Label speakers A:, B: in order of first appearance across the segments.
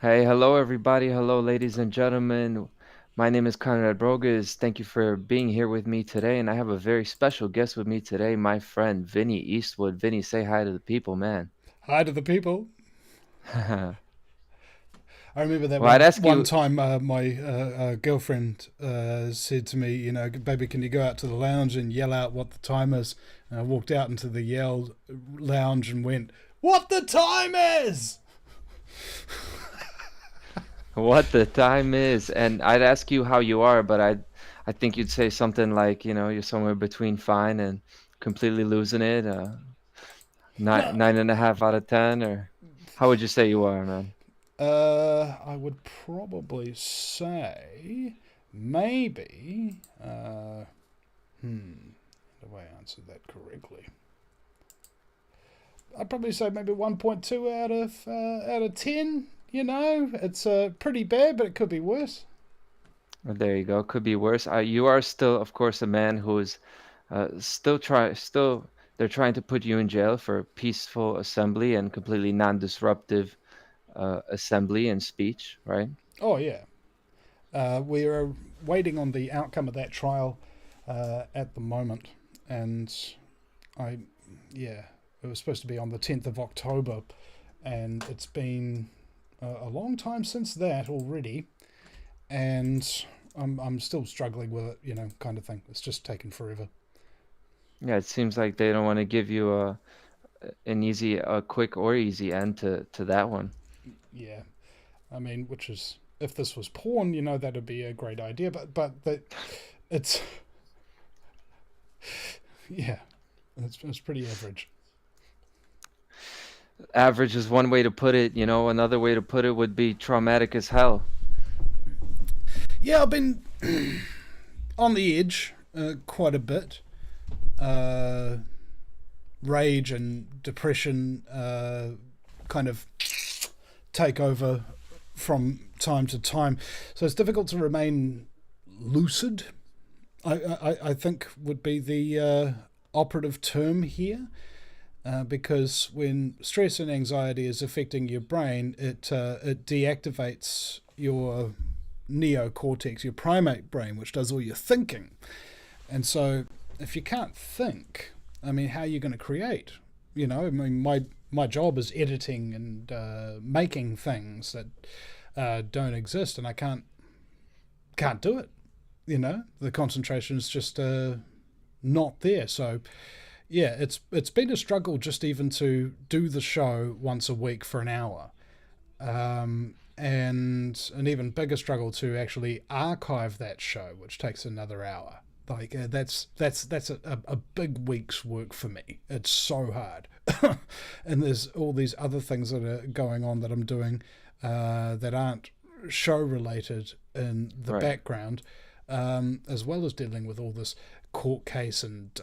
A: Hey, hello everybody. Hello, ladies and gentlemen. My name is Konrad Rogoz. Thank you for being here with me today. And I have a very special guest with me today, my friend Vinny Eastwood. Vinny, say hi to the people, man.
B: Hi to the people.
A: Well,
B: I remember that
A: I'd ask
B: one
A: you,
B: time my girlfriend said to me, baby, can you go out to the lounge and yell out what the time is? And I walked out into the yell lounge and went, "What the time is?"
A: what the time is, and I'd ask you how you are, but I think you'd say something like, you're somewhere between fine and completely losing it.
B: No,
A: 9.5 out of 10, or how would you say you are, man?
B: I would probably say maybe. How do I answer that correctly? I'd probably say maybe 1.2 out of 10. It's pretty bad, but it could be worse.
A: Well, there you go. Could be worse. You are still, of course, a man who is still they're trying to put you in jail for peaceful assembly and completely non-disruptive assembly and speech, right?
B: Oh yeah, we are waiting on the outcome of that trial at the moment, and I, yeah, it was supposed to be on the 10th of October, and it's been a long time since that already, and I'm still struggling with it, kind of thing. It's just taken forever.
A: Yeah, it seems like they don't want to give you a quick or easy end to that one.
B: Yeah, I mean, which is if this was porn, that'd be a great idea, but that it's yeah, it's pretty average.
A: Average is one way to put it, another way to put it would be traumatic as hell.
B: Yeah, I've been on the edge quite a bit. Uh, Rage and depression kind of take over from time to time. So it's difficult to remain lucid, I think would be the operative term here. Because when stress and anxiety is affecting your brain, it deactivates your neocortex, your primate brain, which does all your thinking. And so, if you can't think, I mean, how are you going to create? I mean, my job is editing and making things that don't exist, and I can't do it. The concentration is just not there. So, yeah, it's been a struggle just even to do the show once a week for an hour. And an even bigger struggle to actually archive that show, which takes another hour. Like that's a big week's work for me. It's so hard, and there's all these other things that are going on that I'm doing that aren't show related in the
A: Right.
B: background, as well as dealing with all this court case and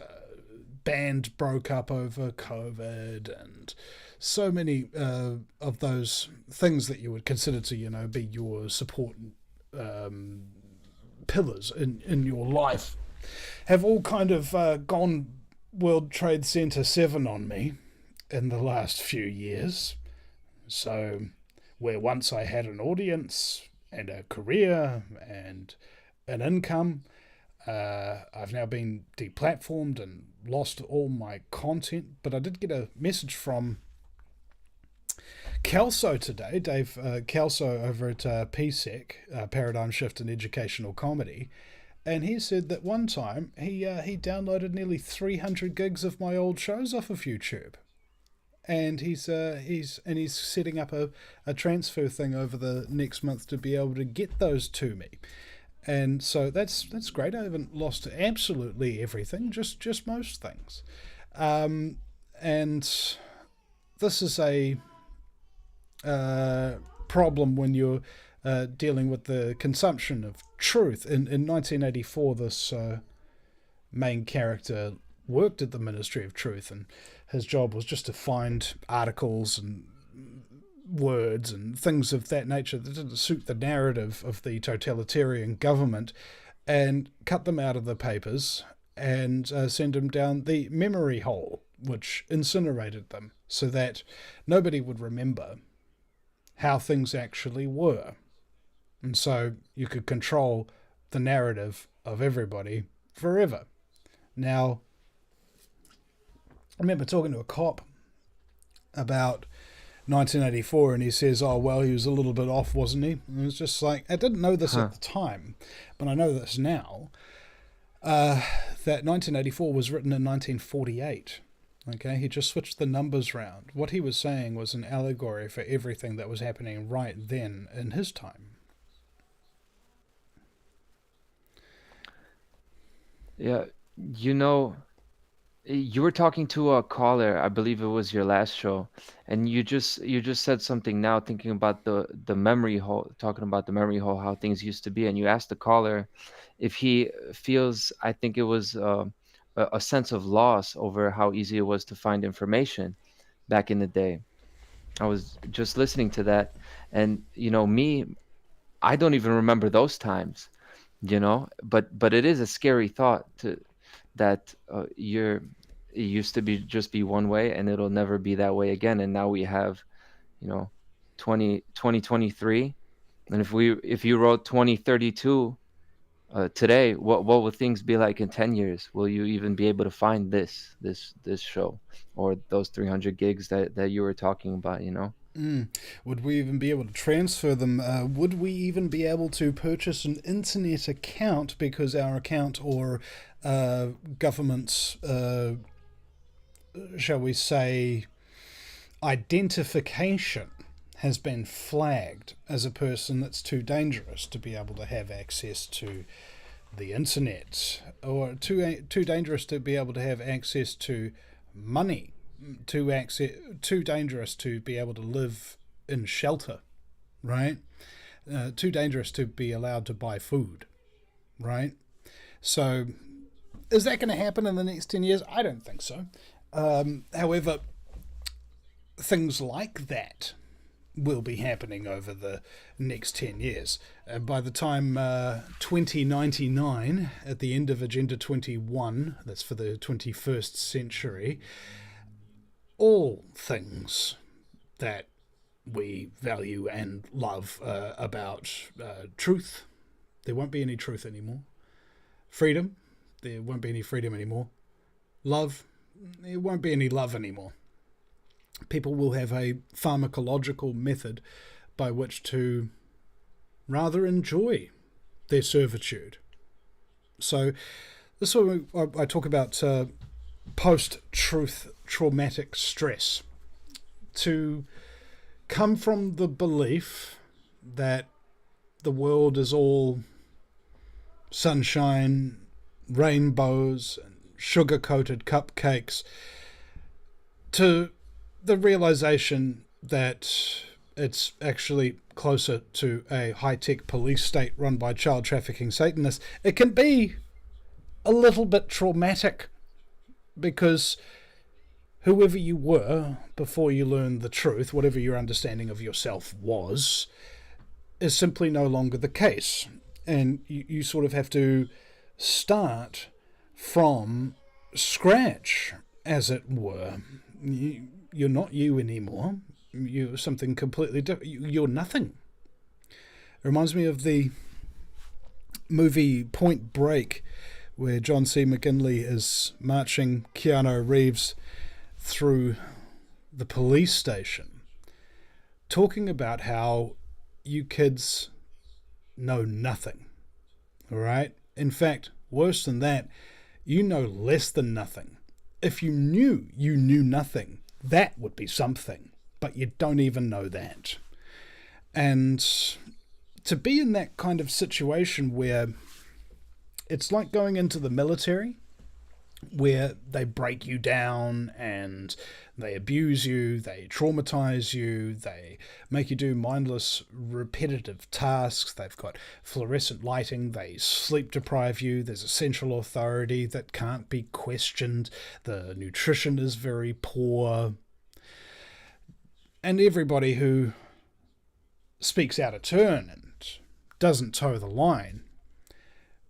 B: band broke up over COVID and so many of those things that you would consider to be your support um, pillars in your life have all kind of gone World Trade Center 7 on me in the last few years. So where once I had an audience and a career and an income, I've now been deplatformed and lost all my content. But I did get a message from Kelso today, Dave Kelso over at PSEC, Paradigm Shift in Educational Comedy, and he said that one time he downloaded nearly 300 gigs of my old shows off of YouTube, and he's setting up a transfer thing over the next month to be able to get those to me. And so that's great. I haven't lost absolutely everything, just most things. And this is a problem when you're dealing with the consumption of truth. In 1984, this main character worked at the Ministry of Truth, and his job was just to find articles and words and things of that nature that didn't suit the narrative of the totalitarian government and cut them out of the papers and send them down the memory hole, which incinerated them so that nobody would remember how things actually were. And so you could control the narrative of everybody forever. Now, I remember talking to a cop about 1984, and he says, oh, well, he was a little bit off, wasn't he? And it was just like, I didn't know this at the time, but I know this now, that 1984 was written in 1948. Okay, he just switched the numbers round. What he was saying was an allegory for everything that was happening right then in his time.
A: Yeah, you know, you were talking to a caller, I believe it was your last show, and you just said something now, thinking about the memory hole, talking about the memory hole, how things used to be, and you asked the caller if he feels, I think it was a sense of loss over how easy it was to find information back in the day. I was just listening to that, and me, I don't even remember those times, but it is a scary thought to that it used to be just be one way and it'll never be that way again, and now we have, you know 2023, and if you wrote 2032 today, what will things be like in 10 years? Will you even be able to find this show or those 300 gigs that you were talking about?
B: Would we even be able to transfer them? Would we even be able to purchase an internet account because our account or government's, shall we say, identification has been flagged as a person that's too dangerous to be able to have access to the internet, or too dangerous to be able to have access to money, too dangerous to be able to live in shelter, right? Too dangerous to be allowed to buy food, right? So is that going to happen in the next 10 years? I don't think so. However, things like that will be happening over the next 10 years. By the time 2099, at the end of Agenda 21, that's for the 21st century, all things that we value and love about truth, there won't be any truth anymore. Freedom, there won't be any freedom anymore. Love, there won't be any love anymore. People will have a pharmacological method by which to rather enjoy their servitude. So this is what I talk about post-truth traumatic stress. To come from the belief that the world is all sunshine, rainbows, and sugar-coated cupcakes, to the realization that it's actually closer to a high-tech police state run by child trafficking Satanists, it can be a little bit traumatic, because whoever you were before you learned the truth, whatever your understanding of yourself was, is simply no longer the case. And you sort of have to start from scratch, as it were. You're not you anymore. You're something completely different. You're nothing. It reminds me of the movie Point Break, where John C. McGinley is marching Keanu Reeves through the police station, talking about how you kids know nothing. All right? In fact, worse than that, you know less than nothing. If you knew nothing, that would be something, but you don't even know that. And to be in that kind of situation where it's like going into the military, where they break you down and they abuse you, they traumatize you, they make you do mindless, repetitive tasks, they've got fluorescent lighting, they sleep deprive you, there's a central authority that can't be questioned, the nutrition is very poor, and everybody who speaks out of turn and doesn't toe the line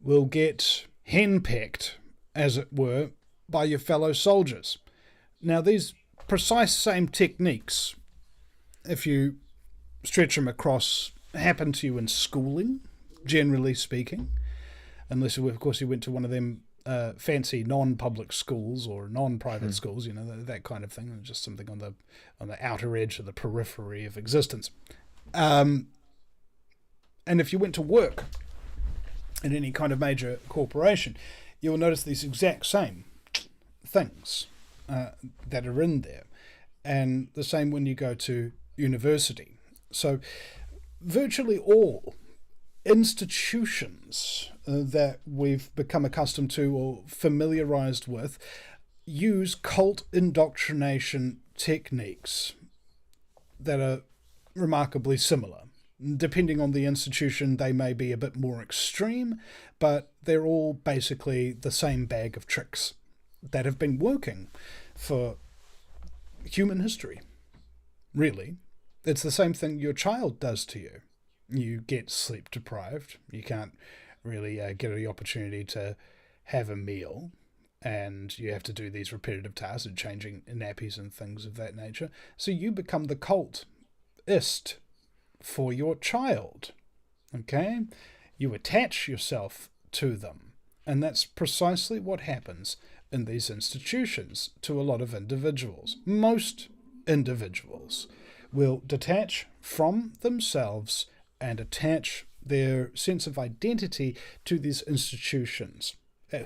B: will get henpecked, as it were, by your fellow soldiers. Now, these precise same techniques, if you stretch them across, happen to you in schooling, generally speaking, unless, of course, you went to one of them fancy non-public schools or non-private schools, that kind of thing, just something on the outer edge of the periphery of existence. And if you went to work in any kind of major corporation, you'll notice these exact same things that are in there. And the same when you go to university. So virtually all institutions that we've become accustomed to or familiarized with use cult indoctrination techniques that are remarkably similar. Depending on the institution, they may be a bit more extreme, but they're all basically the same bag of tricks that have been working for human history. Really. It's the same thing your child does to you. You get sleep deprived. You can't really get the opportunity to have a meal, and you have to do these repetitive tasks of changing nappies and things of that nature. So you become the cultist for your child. Okay? You attach yourself to them. And that's precisely what happens in these institutions to a lot of individuals. Most individuals will detach from themselves and attach their sense of identity to these institutions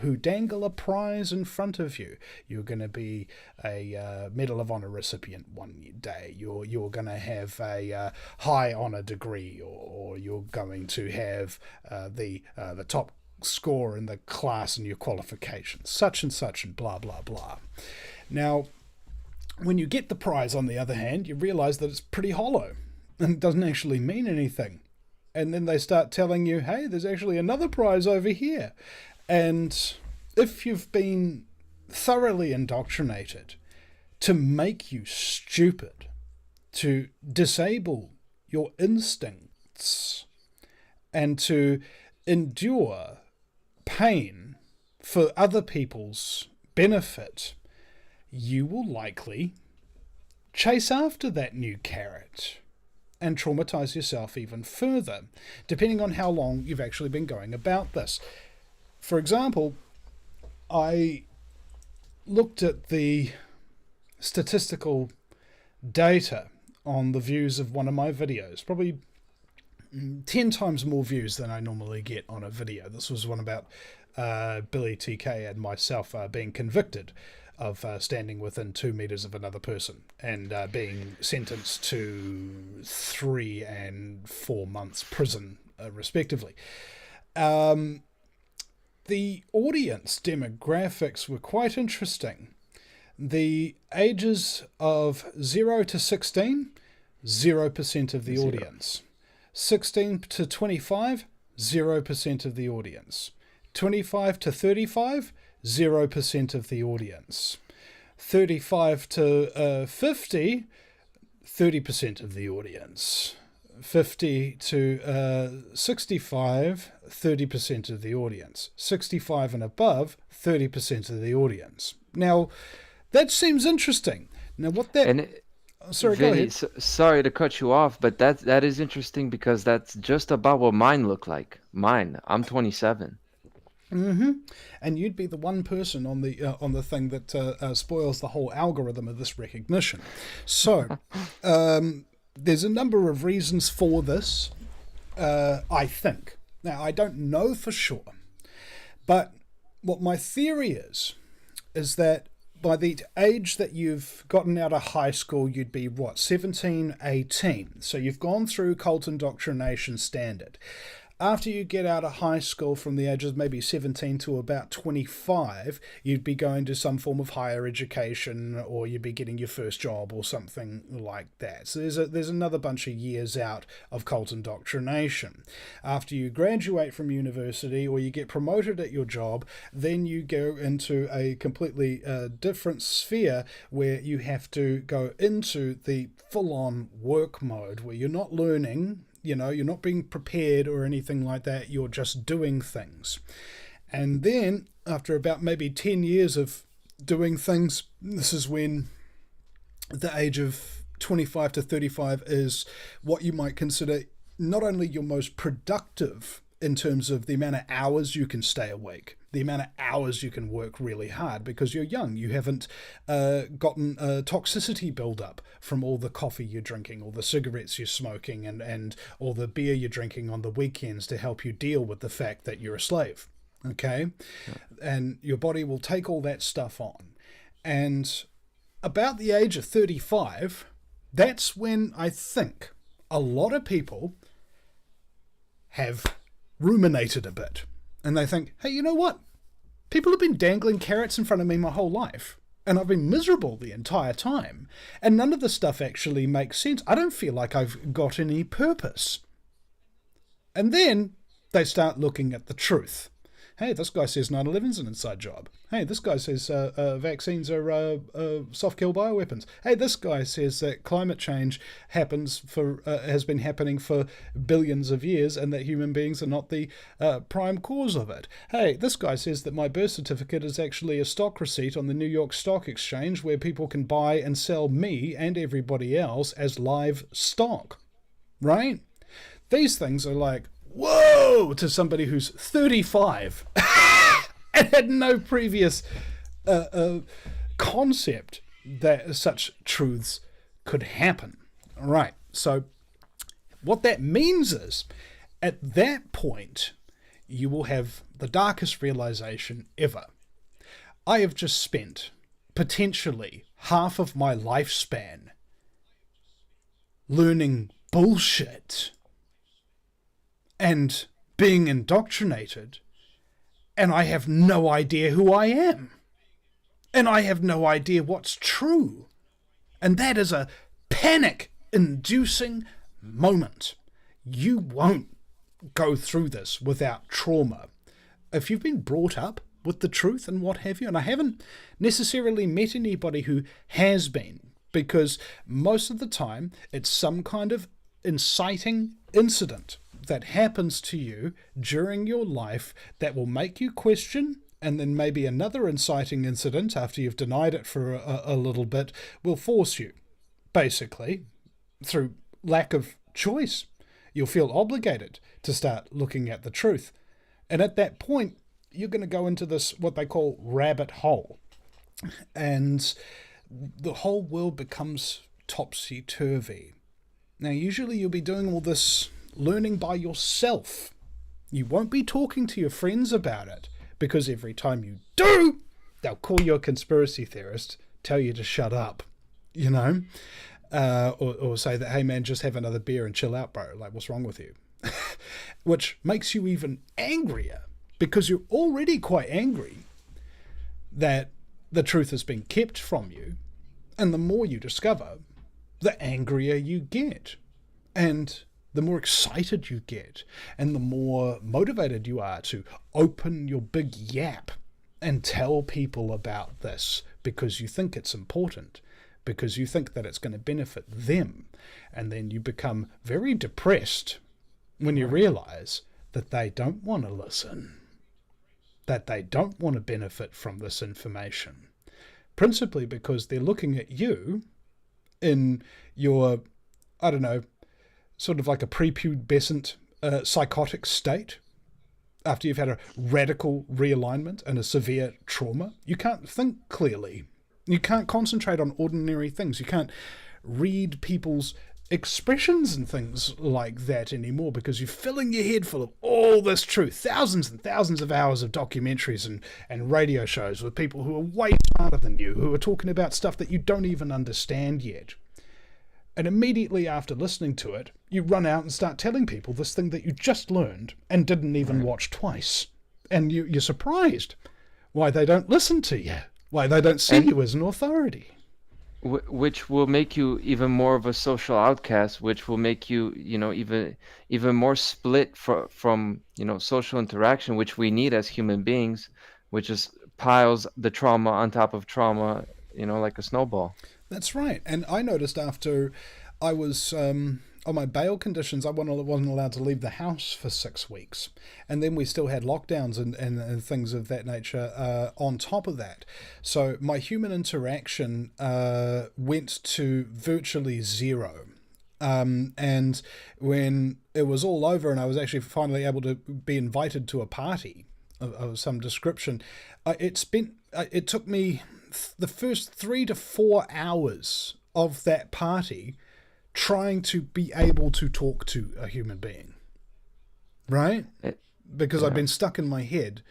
B: who dangle a prize in front of you. You're going to be a Medal of Honor recipient one day. You're going to have a high honor degree, or you're going to have the top score in the class in your qualifications, such and such, and blah blah blah. Now, when you get the prize, on the other hand, you realize that it's pretty hollow and it doesn't actually mean anything. And then they start telling you, hey, there's actually another prize over here. And if you've been thoroughly indoctrinated to make you stupid, to disable your instincts, and to endure pain for other people's benefit, you will likely chase after that new carrot and traumatize yourself even further, depending on how long you've actually been going about this. For example, I looked at the statistical data on the views of one of my videos, probably 10 times more views than I normally get on a video. This was one about Billy TK and myself being convicted of standing within 2 meters of another person and being sentenced to 3 and 4 months prison, respectively. The audience demographics were quite interesting. The ages of 0 to 16, 0% of the audience. 16 to 25, 0% of the audience. 25 to 35, 0% of the audience. 35 to 50, 30% of the audience. 50 to 65, 30% of the audience. 65 and above, 30% of the audience. Now, that seems interesting. Now, what that... Sorry,
A: Vinny,
B: go ahead.
A: sorry to cut you off, but that is interesting because that's just about what mine look like. Mine, I'm 27.
B: Mm-hmm. And you'd be the one person on the thing that spoils the whole algorithm of this recognition. So, there's a number of reasons for this, I think. Now, I don't know for sure, but what my theory is that by the age that you've gotten out of high school, you'd be, 17, 18. So you've gone through cult indoctrination standard. After you get out of high school from the age of maybe 17 to about 25, you'd be going to some form of higher education, or you'd be getting your first job or something like that. So there's another bunch of years out of cult indoctrination. After you graduate from university or you get promoted at your job, then you go into a completely different sphere where you have to go into the full-on work mode where you're not learning. You're not being prepared or anything like that. You're just doing things. And then after about maybe 10 years of doing things, this is when, at the age of 25 to 35 is what you might consider not only your most productive in terms of the amount of hours you can stay awake, the amount of hours you can work really hard because you're young. You haven't gotten toxicity build-up from all the coffee you're drinking, or the cigarettes you're smoking, and all the beer you're drinking on the weekends to help you deal with the fact that you're a slave. Okay? Yeah. And your body will take all that stuff on. And about the age of 35, that's when I think a lot of people have ruminated a bit. And they think, hey, you know what? People have been dangling carrots in front of me my whole life. And I've been miserable the entire time. And none of the stuff actually makes sense. I don't feel like I've got any purpose. And then they start looking at the truth. Hey, this guy says 9/11's an inside job. Hey, this guy says vaccines are soft kill bioweapons. Hey, this guy says that climate change has been happening for billions of years, and that human beings are not the prime cause of it. Hey, this guy says that my birth certificate is actually a stock receipt on the New York Stock Exchange, where people can buy and sell me and everybody else as live stock. Right? These things are like, whoa, to somebody who's 35 and had no previous concept that such truths could happen. All right, so what that means is, at that point, you will have the darkest realization ever. I have just spent potentially half of my lifespan learning bullshit and being indoctrinated, and I have no idea who I am. And I have no idea what's true. And that is a panic-inducing moment. You won't go through this without trauma. If you've been brought up with the truth and what have you, and I haven't necessarily met anybody who has been, because most of the time it's some kind of inciting incident that happens to you during your life that will make you question, and then maybe another inciting incident after you've denied it for a little bit will force you, basically, through lack of choice. You'll feel obligated to start looking at the truth. And at that point, you're going to go into this, what they call rabbit hole. And the whole world becomes topsy-turvy. Now, usually you'll be doing all this learning by yourself. You won't be talking to your friends about it, because every time you do, they'll call you a conspiracy theorist, tell you to shut up, you know, or say that, hey man, just have another beer and chill out, bro. Like, what's wrong with you? Which makes you even angrier, because you're already quite angry that the truth has been kept from you. And the more you discover, the angrier you get. And the more excited you get, and the more motivated you are to open your big yap and tell people about this, because you think it's important, because you think that it's going to benefit them. And then you become very depressed when you realize that they don't want to listen, that they don't want to benefit from this information, principally because they're looking at you in your, I don't know, sort of like a prepubescent psychotic state, after you've had a radical realignment and a severe trauma. You can't think clearly. You can't concentrate on ordinary things. You can't read people's expressions and things like that anymore, because you're filling your head full of all this truth. Thousands and thousands of hours of documentaries and radio shows with people who are way smarter than you, who are talking about stuff that you don't even understand yet. And immediately after listening to it, you run out and start telling people this thing that you just learned and didn't even watch twice. And you're surprised why they don't listen to you, why they don't see you as an authority.
A: Which will make you even more of a social outcast, which will make you, even more split from social interaction, which we need as human beings, which is piles the trauma on top of trauma, like a snowball.
B: That's right. And I noticed after I was on my bail conditions, I wasn't allowed to leave the house for 6 weeks. And then we still had lockdowns and things of that nature on top of that. So my human interaction went to virtually zero. And when it was all over and I was actually finally able to be invited to a party of some description, it took me the first 3 to 4 hours of that party trying to be able to talk to a human being, right? Because I've been stuck in my head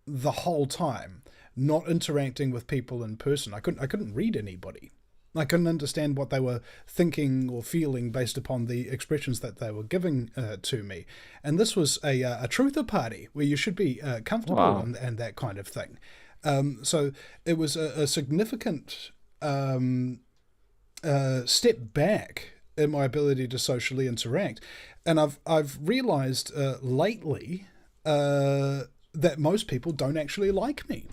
B: the whole time, not interacting with people in person. I couldn't read anybody. I couldn't understand what they were thinking or feeling based upon the expressions that they were giving to me. And this was a truther party where you should be comfortable. Wow. and that kind of thing. So it was a significant step back in my ability to socially interact. And I've realized lately that most people don't actually like me.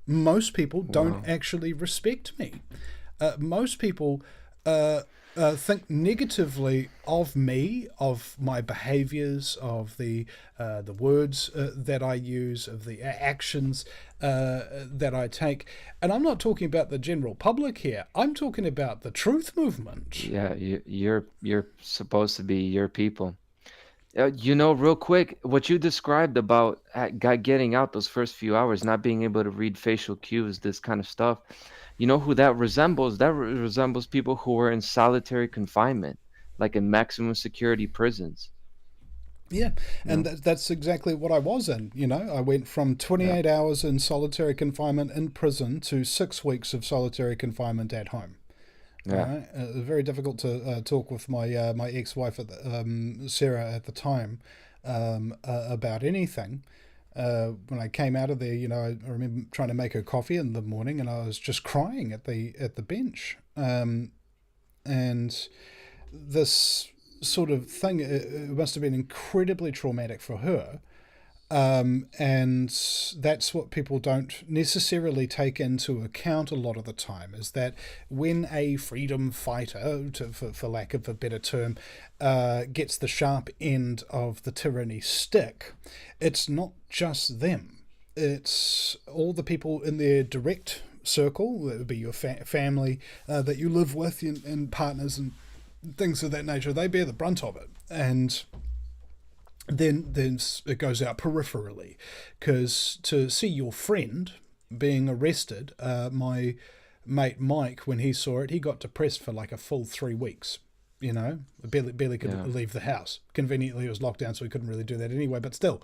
B: Most people don't actually respect me. Most people think negatively of me, of my behaviors, of the words that I use, of the actions that I take. And I'm not talking about the general public here. I'm talking about the truth movement.
A: Yeah, you're supposed to be your people. Real quick, what you described about getting out those first few hours, not being able to read facial cues, this kind of stuff. You know who that resembles? That resembles people who were in solitary confinement, like in maximum security prisons.
B: Yeah, and that's exactly what I was in. I went from 28 hours in solitary confinement in prison to 6 weeks of solitary confinement at home. Yeah. Very difficult to talk with my my ex-wife, Sarah, at the time about anything. When I came out of there, I remember trying to make her coffee in the morning, and I was just crying at the bench. And this sort of thing, it must have been incredibly traumatic for her. And that's what people don't necessarily take into account a lot of the time, is that when a freedom fighter, for lack of a better term, gets the sharp end of the tyranny stick, it's not just them. It's all the people in their direct circle, that would be your family that you live with, and partners and things of that nature. They bear the brunt of it. And then it goes out peripherally, because to see your friend being arrested, my mate Mike, when he saw it, he got depressed for like a full 3 weeks. Barely could leave the house. Conveniently, it was locked down, so he couldn't really do that anyway. But still,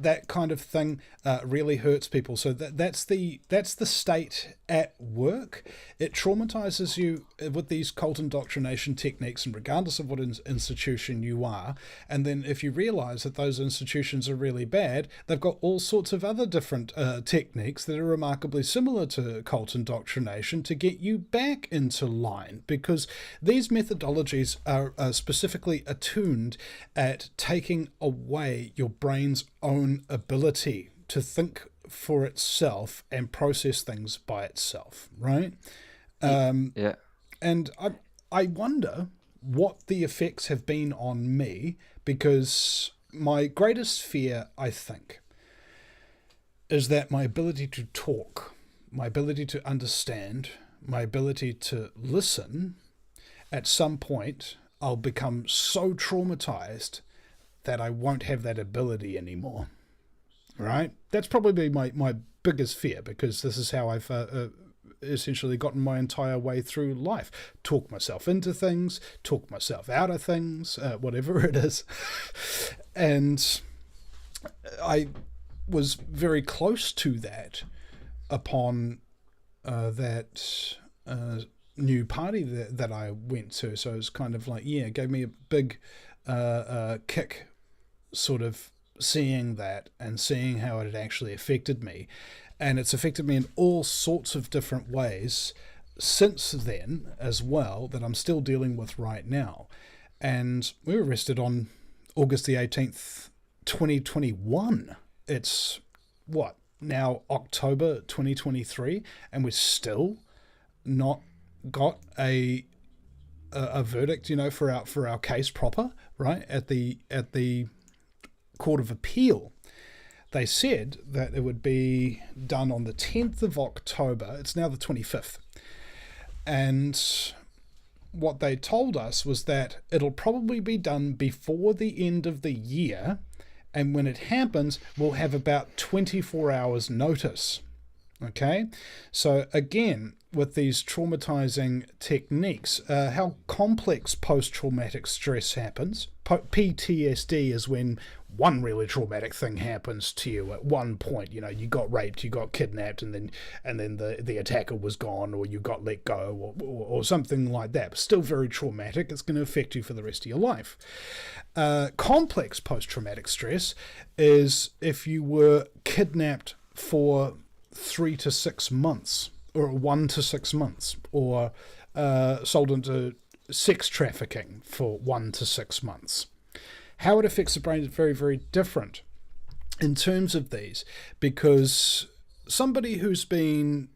B: that kind of thing really hurts people. So that's the state at work. It traumatizes you with these cult indoctrination techniques, and regardless of what institution you are. And then if you realize that those institutions are really bad, they've got all sorts of other different techniques that are remarkably similar to cult indoctrination to get you back into line, because these methodologies are specifically attuned at taking away your brain's own ability to think for itself and process things by itself, right? And I wonder what the effects have been on me, because my greatest fear, I think, is that my ability to talk, my ability to understand, my ability to listen, at some point I'll become so traumatized that I won't have that ability anymore. Right? That's probably my biggest fear, because this is how I've essentially gotten my entire way through life. Talk myself into things, talk myself out of things, whatever it is. And I was very close to that upon that new party that I went to. So it was kind of like, it gave me a big kick, sort of seeing that and seeing how it had actually affected me. And it's affected me in all sorts of different ways since then as well, that I'm still dealing with right now. And we were arrested on August the 18th, 2021. It's now October 2023, and we're still not got a a verdict, for our case proper, right, at the Court of Appeal. They said that it would be done on the 10th of October. It's now the 25th. And what they told us was that it'll probably be done before the end of the year. And when it happens, we'll have about 24 hours notice. Okay? So again, with these traumatizing techniques, how complex post-traumatic stress happens. PTSD is when one really traumatic thing happens to you at one point. You got raped, you got kidnapped, and then the attacker was gone, or you got let go, or something like that. But still very traumatic. It's going to affect you for the rest of your life. Complex post-traumatic stress is if you were kidnapped for 3 to 6 months, or 1 to 6 months, or sold into sex trafficking for 1 to 6 months. How it affects the brain is very, very different in terms of these, because somebody who's been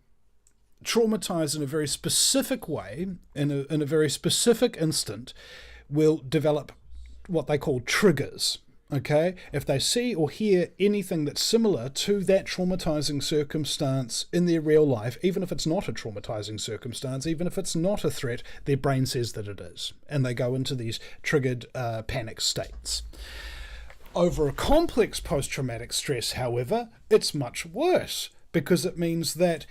B: traumatized in a very specific way, in a very specific instant, will develop what they call triggers. Okay, if they see or hear anything that's similar to that traumatizing circumstance in their real life, even if it's not a traumatizing circumstance, even if it's not a threat, their brain says that it is, and they go into these triggered panic states. Over a complex post-traumatic stress, however, it's much worse, because it means that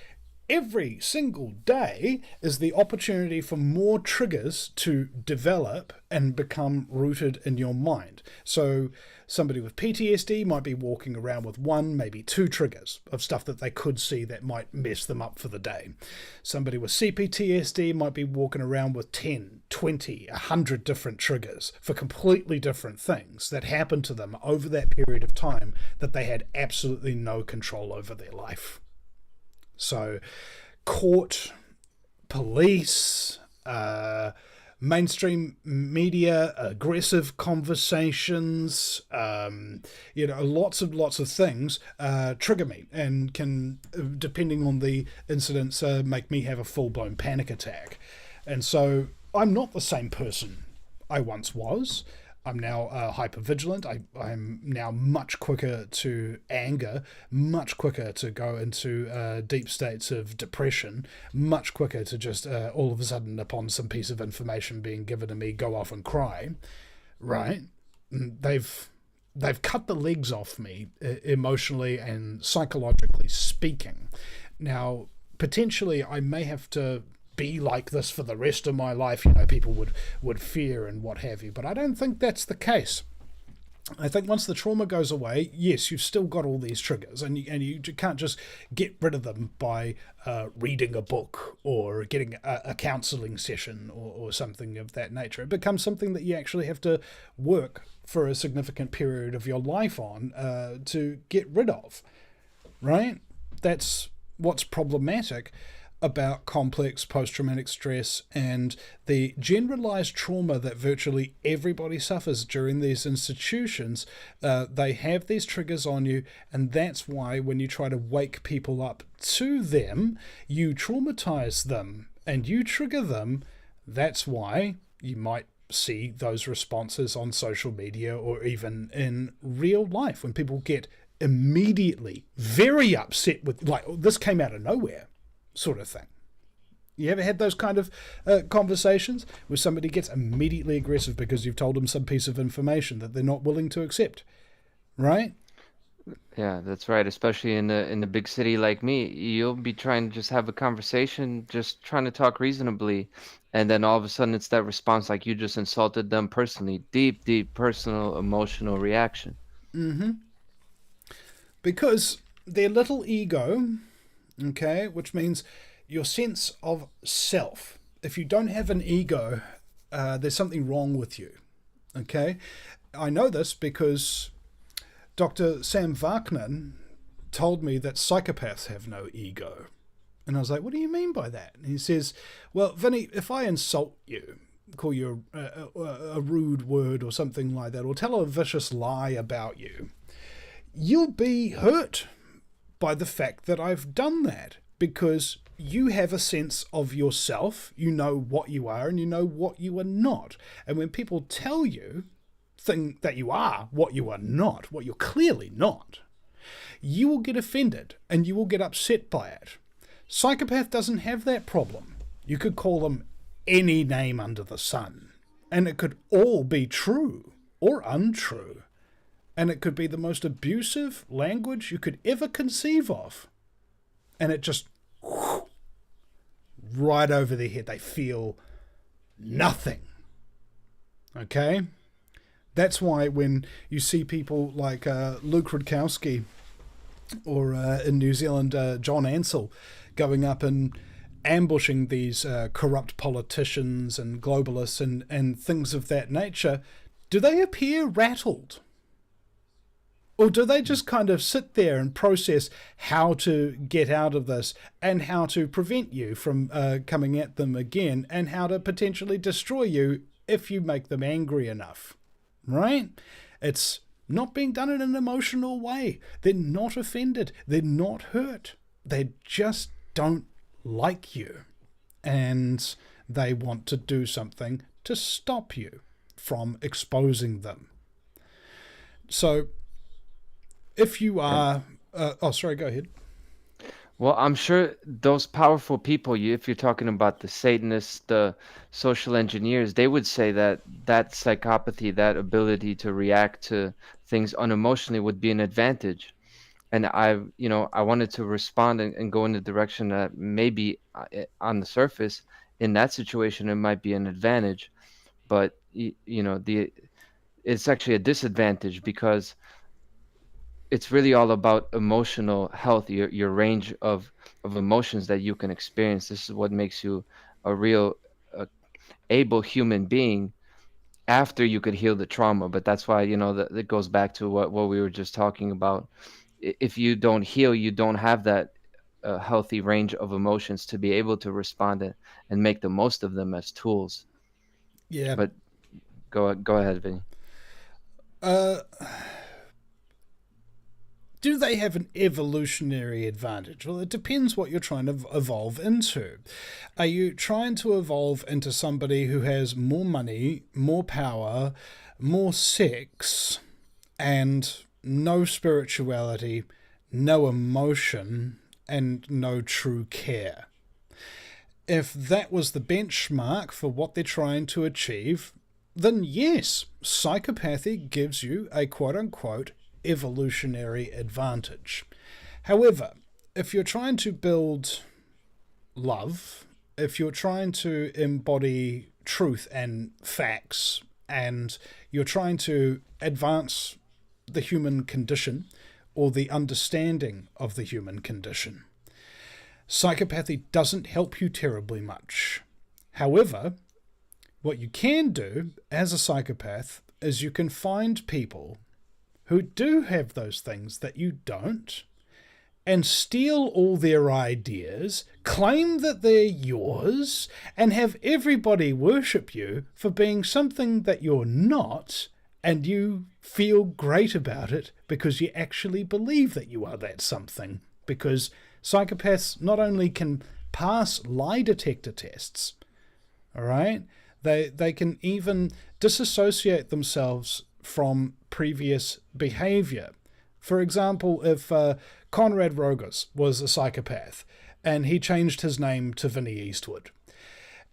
B: every single day is the opportunity for more triggers to develop and become rooted in your mind. So somebody with PTSD might be walking around with 1, maybe 2 triggers of stuff that they could see that might mess them up for the day. Somebody with CPTSD might be walking around with 10, 20, 100 different triggers for completely different things that happened to them over that period of time that they had absolutely no control over their life. So, court, police, mainstream media, aggressive conversations, lots of things trigger me and can, depending on the incidents, make me have a full-blown panic attack. And so I'm not the same person I once was. I'm now hypervigilant. I'm now much quicker to anger, much quicker to go into deep states of depression, much quicker to just all of a sudden, upon some piece of information being given to me, go off and cry. Right? They've cut the legs off me, emotionally and psychologically speaking. Now, potentially, I may have to be like this for the rest of my life. People would fear and what have you, but I don't think that's the case. I think once the trauma goes away, yes, you've still got all these triggers, and you can't just get rid of them by reading a book or getting a counselling session or something of that nature. It becomes something that you actually have to work for a significant period of your life on to get rid of, right? That's what's problematic about complex post-traumatic stress and the generalized trauma that virtually everybody suffers during these institutions. They have these triggers on you, and that's why when you try to wake people up to them, you traumatize them and you trigger them. That's why you might see those responses on social media or even in real life when people get immediately very upset with, like, this came out of nowhere sort of thing. You ever had those kind of conversations where somebody gets immediately aggressive because you've told them some piece of information that they're not willing to accept, right?
A: Yeah, that's right. Especially in the big city like me, you'll be trying to just have a conversation, just trying to talk reasonably, and then all of a sudden it's that response, like you just insulted them personally. Deep, deep personal, emotional reaction.
B: Mm-hmm. Because their little ego, okay, which means your sense of self. If you don't have an ego, there's something wrong with you, okay? I know this because Dr. Sam Vaknin told me that psychopaths have no ego. And I was like, what do you mean by that? And he says, well, Vinny, if I insult you, call you a rude word or something like that, or tell a vicious lie about you, you'll be hurt by the fact that I've done that, because you have a sense of yourself, you know what you are and you know what you are not. And when people tell you that you are what you are not, what you're clearly not, you will get offended and you will get upset by it. Psychopath doesn't have that problem. You could call them any name under the sun, and it could all be true or untrue, and it could be the most abusive language you could ever conceive of, and it just right over their head. They feel nothing. Okay? That's why when you see people like Luke Rudkowski or in New Zealand, John Ansell, going up and ambushing these corrupt politicians and globalists and things of that nature, do they appear rattled? Or do they just kind of sit there and process how to get out of this and how to prevent you from coming at them again and how to potentially destroy you if you make them angry enough, right? It's not being done in an emotional way. They're not offended. They're not hurt. They just don't like you. And they want to do something to stop you from exposing them. So if you are... sorry, go ahead.
A: Well, I'm sure those powerful people, if you're talking about the Satanists, the social engineers, they would say that that psychopathy, that ability to react to things unemotionally would be an advantage. And I wanted to respond and go in the direction that maybe on the surface, in that situation, it might be an advantage. But, it's actually a disadvantage because it's really all about emotional health, your range of emotions that you can experience. This is what makes you a real able human being after you could heal the trauma. But that's why, that it goes back to what we were just talking about. If you don't heal, you don't have that healthy range of emotions to be able to respond and make the most of them as tools.
B: Yeah.
A: But go ahead, Vinny.
B: Do they have an evolutionary advantage? Well, it depends what you're trying to evolve into. Are you trying to evolve into somebody who has more money, more power, more sex, and no spirituality, no emotion, and no true care? If that was the benchmark for what they're trying to achieve, then yes, psychopathy gives you a quote-unquote evolutionary advantage. However, if you're trying to build love, if you're trying to embody truth and facts, and you're trying to advance the human condition or the understanding of the human condition, psychopathy doesn't help you terribly much. However, what you can do as a psychopath is you can find people who do have those things that you don't, and steal all their ideas, claim that they're yours, and have everybody worship you for being something that you're not, and you feel great about it because you actually believe that you are that something. Because psychopaths not only can pass lie detector tests, all right, they can even disassociate themselves from previous behavior. For example, if Konrad Rogoz was a psychopath and he changed his name to Vinny Eastwood,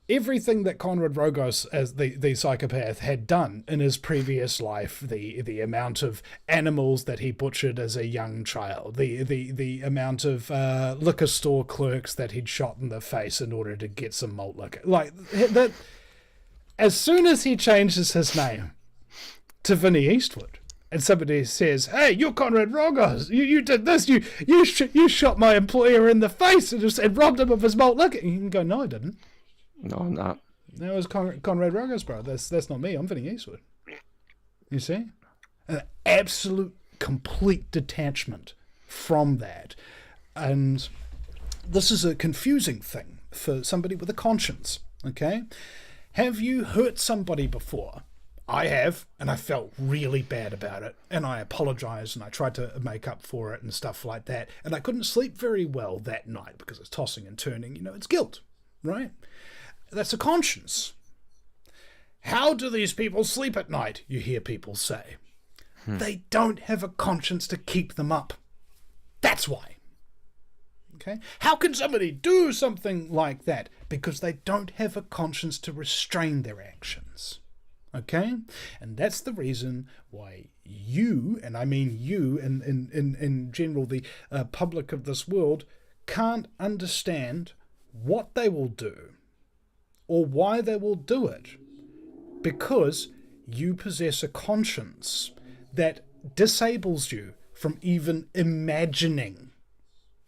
B: everything that Konrad Rogoz, as the psychopath, had done in his previous life, the amount of animals that he butchered as a young child, the amount of liquor store clerks that he'd shot in the face in order to get some malt liquor, like that, as soon as he changes his name to Vinny Eastwood, and somebody says, "Hey, you're Konrad Rogoz. You did this. You shot my employer in the face and robbed him of his malt liquor." You can go, "No, I didn't.
A: No, I'm not.
B: That was Konrad Rogoz, bro. That's not me. I'm Vinny Eastwood." You see, an absolute, complete detachment from that, and this is a confusing thing for somebody with a conscience. Okay, have you hurt somebody before? I have, and I felt really bad about it. And I apologized and I tried to make up for it and stuff like that. And I couldn't sleep very well that night because it's tossing and turning. It's guilt, right? That's a conscience. How do these people sleep at night? You hear people say. They don't have a conscience to keep them up. That's why. Okay? How can somebody do something like that? Because they don't have a conscience to restrain their actions. Okay? And that's the reason why you, and I mean you in general, the public of this world, can't understand what they will do or why they will do it. Because you possess a conscience that disables you from even imagining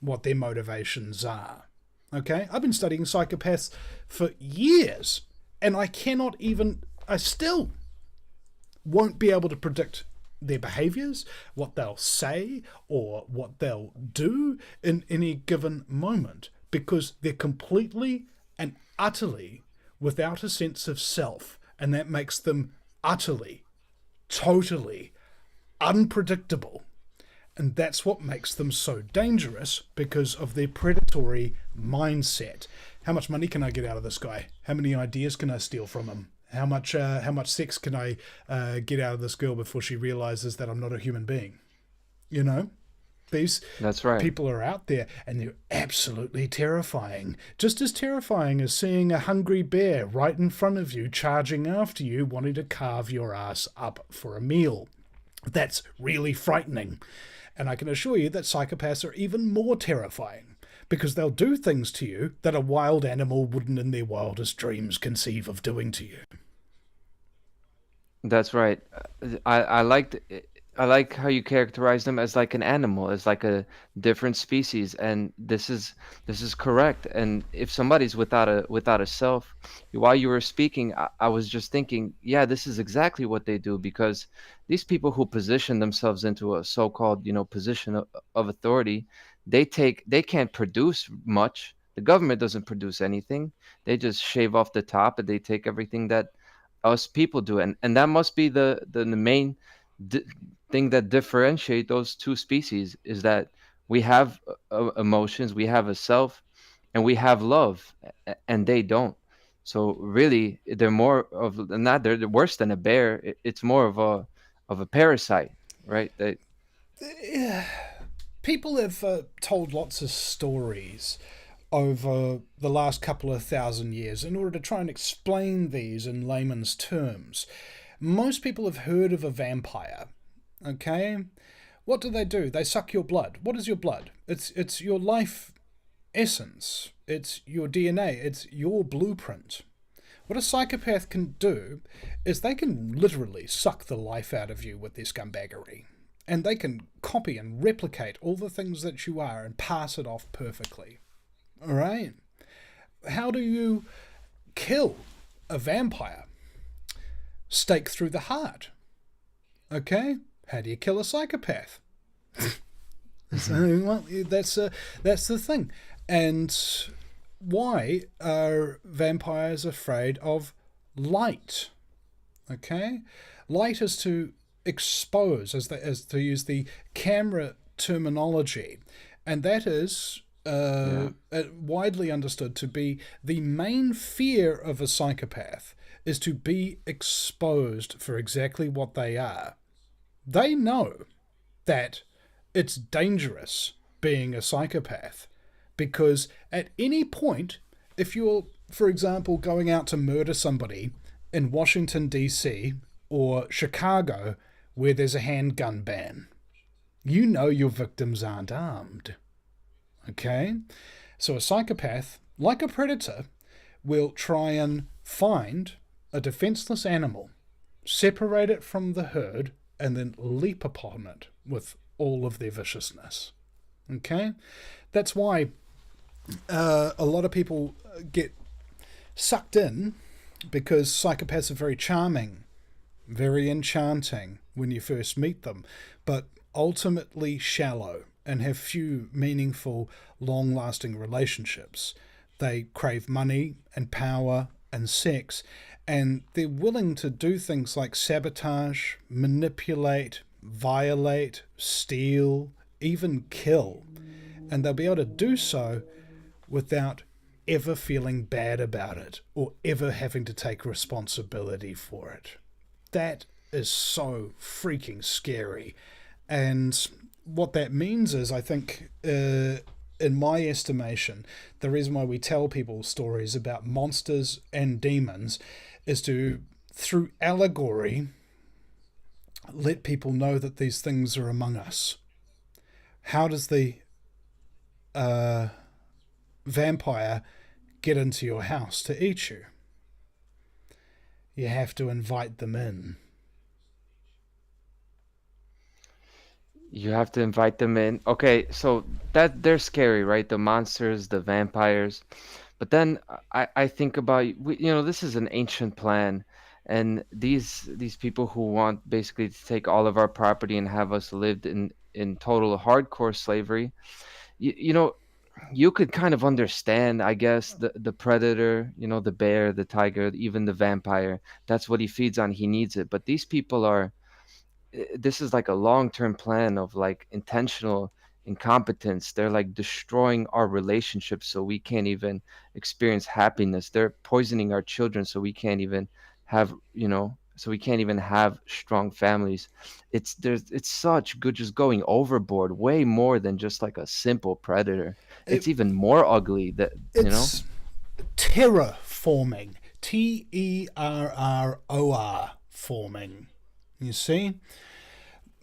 B: what their motivations are. Okay? I've been studying psychopaths for years, and I still won't be able to predict their behaviors, what they'll say, or what they'll do in any given moment, because they're completely and utterly without a sense of self, and that makes them utterly, totally unpredictable. And that's what makes them so dangerous, because of their predatory mindset. How much money can I get out of this guy? How many ideas can I steal from him? How much sex can I get out of this girl before she realizes that I'm not a human being? These
A: That's right.
B: people are out there, and they're absolutely terrifying. Just as terrifying as seeing a hungry bear right in front of you, charging after you, wanting to carve your ass up for a meal. That's really frightening. And I can assure you that psychopaths are even more terrifying, because they'll do things to you that a wild animal wouldn't in their wildest dreams conceive of doing to you.
A: That's right. I like how you characterize them as like an animal, as like a different species, and this is correct. And if somebody's without a self, while you were speaking, I was just thinking, yeah, this is exactly what they do, because these people who position themselves into a so-called, position of authority, they can't produce much. The government doesn't produce anything. They just shave off the top, and they take everything that us people do, and that must be the main thing that differentiate those two species, is that we have emotions, we have a self, and we have love, and they don't. So really, they're more of not they're worse than a bear. It's more of a parasite, right?
B: People have told lots of stories over the last couple of thousand years in order to try and explain these in layman's terms. Most people have heard of a vampire, okay? What do? They suck your blood. What is your blood? It's your life essence. It's your DNA. It's your blueprint. What a psychopath can do is they can literally suck the life out of you with their scumbaggery. And they can copy and replicate all the things that you are and pass it off perfectly. All right? How do you kill a vampire? Stake through the heart. Okay? How do you kill a psychopath? So, well, that's the thing. And why are vampires afraid of light? Okay? Light is to expose, as to use the camera terminology, and that is widely understood to be the main fear of a psychopath, is to be exposed for exactly what they are. They know that it's dangerous being a psychopath, because at any point, if you're, for example, going out to murder somebody in Washington, D.C. or Chicago, where there's a handgun ban, you know your victims aren't armed. Okay? So a psychopath, like a predator, will try and find a defenseless animal, separate it from the herd, and then leap upon it with all of their viciousness. Okay? That's why a lot of people get sucked in, because psychopaths are very charming, very enchanting when you first meet them, but ultimately shallow and have few meaningful, long-lasting relationships. They crave money and power and sex, And they're willing to do things like sabotage, manipulate, violate, steal, even kill. And they'll be able to do so without ever feeling bad about it or ever having to take responsibility for it. That is so freaking scary. And what that means is, I think, in my estimation, the reason why we tell people stories about monsters and demons is to, through allegory, let people know that these things are among us. How does the vampire get into your house to eat you? You have to invite them in.
A: You have to invite them in. Okay, so that they're scary, right? The monsters, the vampires. But then I think about, this is an ancient plan, and these people who want basically to take all of our property and have us lived in total hardcore slavery. You know, you could kind of understand, I guess, the predator, the bear, the tiger, even the vampire. That's what he feeds on. He needs it. But these people are, this is like a long-term plan of like intentional incompetence. They're like destroying our relationships so we can't even experience happiness. They're poisoning our children so we can't even have, so we can't even have strong families. It's such good, just going overboard, way more than just like a simple predator.
B: It,
A: It's even more ugly that,
B: it's terraforming. Terror forming. You see?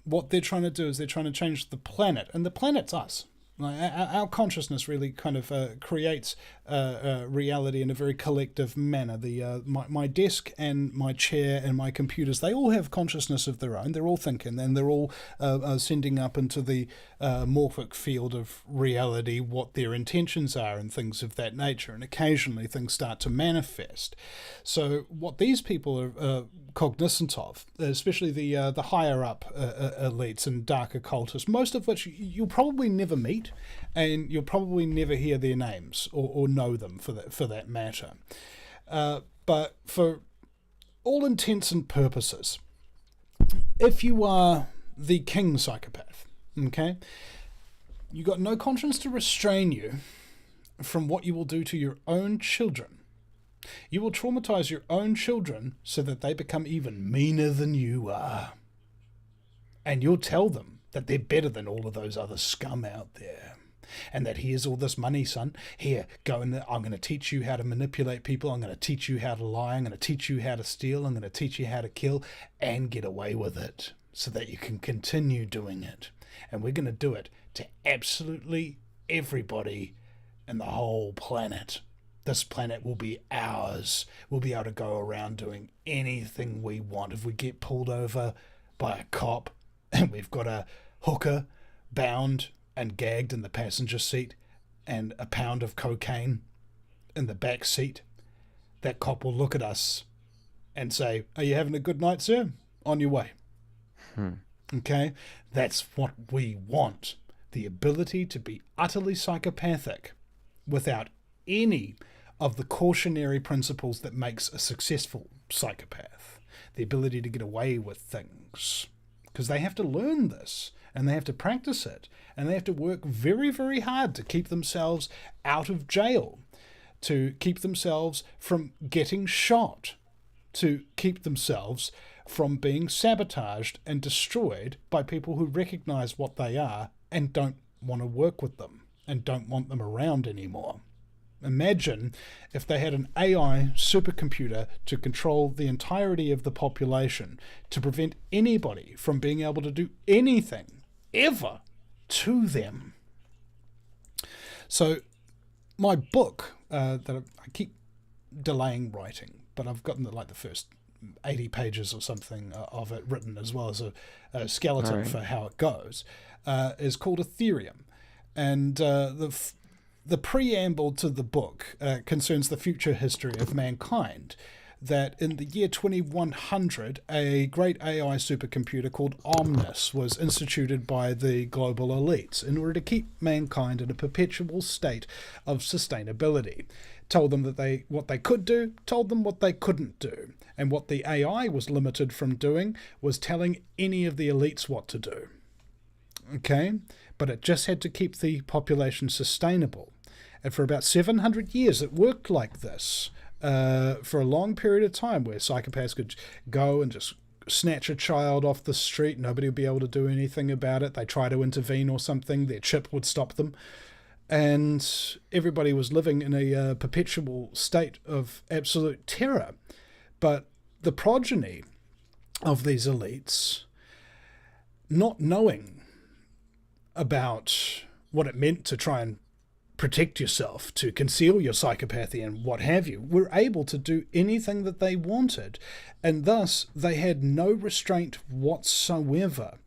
B: What they're trying to do is they're trying to change the planet, and the planet's us. Like, our consciousness really kind of creates reality in a very collective manner. My desk and my chair and my computers, they all have consciousness of their own. They're all thinking, and they're all sending up into the morphic field of reality what their intentions are and things of that nature. And occasionally things start to manifest. So what these people are cognizant of, especially the higher up elites and dark occultists, most of which you'll probably never meet, and you'll probably never hear their names or know them for that matter. But for all intents and purposes, if you are the king psychopath, okay, you got no conscience to restrain you from what you will do to your own children. You will traumatize your own children so that they become even meaner than you are. And you'll tell them that they're better than all of those other scum out there. And that here's all this money, son. Here, go in there. I'm going to teach you how to manipulate people. I'm going to teach you how to lie. I'm going to teach you how to steal. I'm going to teach you how to kill and get away with it so that you can continue doing it. And we're going to do it to absolutely everybody in the whole planet. This planet will be ours. We'll be able to go around doing anything we want. If we get pulled over by a cop and we've got a hooker bound and gagged in the passenger seat and a pound of cocaine in the back seat, that cop will look at us and say, "Are you having a good night, sir? On your way." Okay? That's what we want. The ability to be utterly psychopathic without any of the cautionary principles that makes a successful psychopath. The ability to get away with things. Because they have to learn this, and they have to practice it, and they have to work very, very hard to keep themselves out of jail, to keep themselves from getting shot, to keep themselves from being sabotaged and destroyed by people who recognize what they are and don't want to work with them and don't want them around anymore. Imagine if they had an AI supercomputer to control the entirety of the population, to prevent anybody from being able to do anything, ever, to them. So, my book, that I keep delaying writing, but I've gotten the first 80 pages or something of it written, as well as a skeleton for how it goes, is called Ethereum. And the preamble to the book concerns the future history of mankind. that in the year 2100, a great AI supercomputer called Omnis was instituted by the global elites in order to keep mankind in a perpetual state of sustainability. Told them that what they could do, told them what they couldn't do. And what the AI was limited from doing was telling any of the elites what to do. Okay? But it just had to keep the population sustainable. And for about 700 years, it worked like this. For a long period of time, where psychopaths could go and just snatch a child off the street. Nobody would be able to do anything about it. They try to intervene or something. Their chip would stop them. And everybody was living in a perpetual state of absolute terror. But the progeny of these elites, not knowing about what it meant to try and protect yourself, to conceal your psychopathy and what have you, were able to do anything that they wanted. And thus, they had no restraint whatsoever.